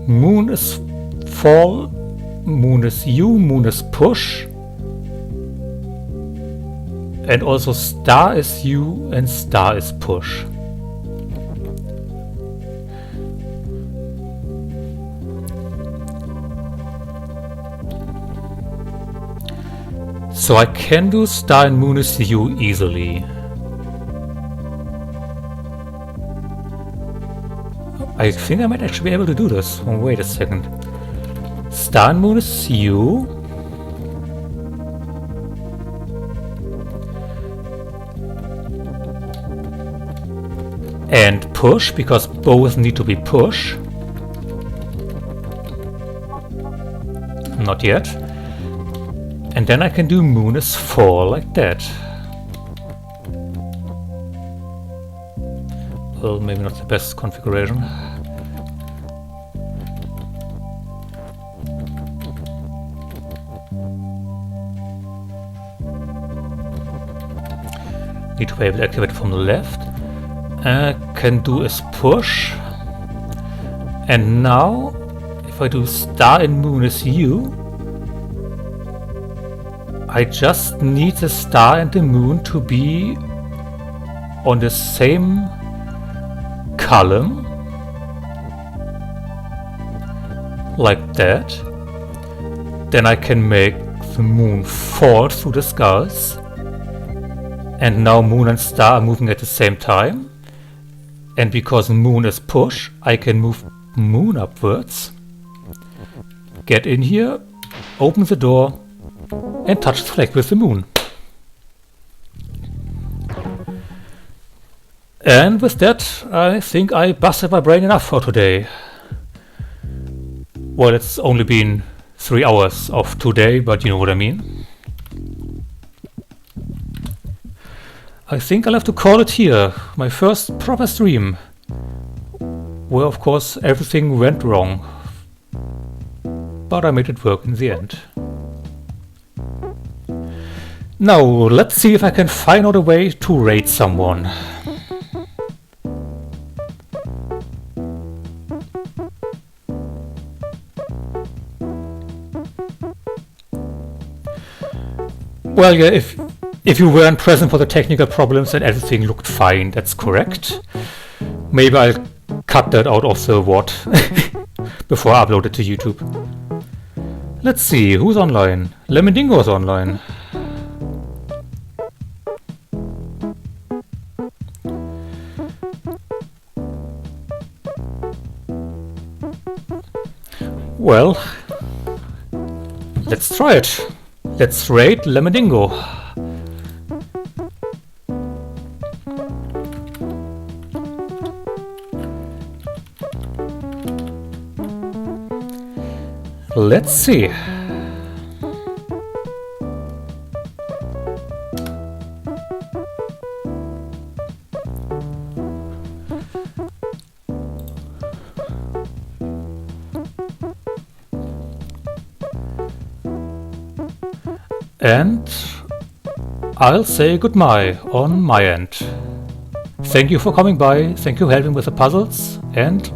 moon is fall, moon is you, moon is push, and also star is you and star is push. So I can do star and moon is you easily. I think I might actually be able to do this. Oh, wait a second. Star and moon is you. And push, because both need to be push. Not yet. And then I can do moon is fall like that. Well, maybe not the best configuration. Need to be able to activate from the left. Can do is push. And now, if I do star and moon is you, I just need the star and the moon to be on the same column, like that. Then I can make the moon fall through the skulls, and now moon and star are moving at the same time, and because moon is push, I can move moon upwards, get in here, open the door, and touch the flag with the moon. And with that, I think I busted my brain enough for today. Well, it's only been 3 hours of today, but you know what I mean. I think I'll have to call it here. My first proper stream, where of course everything went wrong, but I made it work in the end. Now, let's see if I can find out a way to raid someone. Well, yeah, if you weren't present for the technical problems and everything looked fine, that's correct. Maybe I'll cut that out of the VOD before I upload it to YouTube. Let's see, who's online? Lemondingo's online. Well, let's try it. Let's raid Lemondingo. Let's see. And I'll say goodbye on my end. Thank you for coming by, thank you for helping with the puzzles, and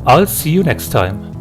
I'll see you next time.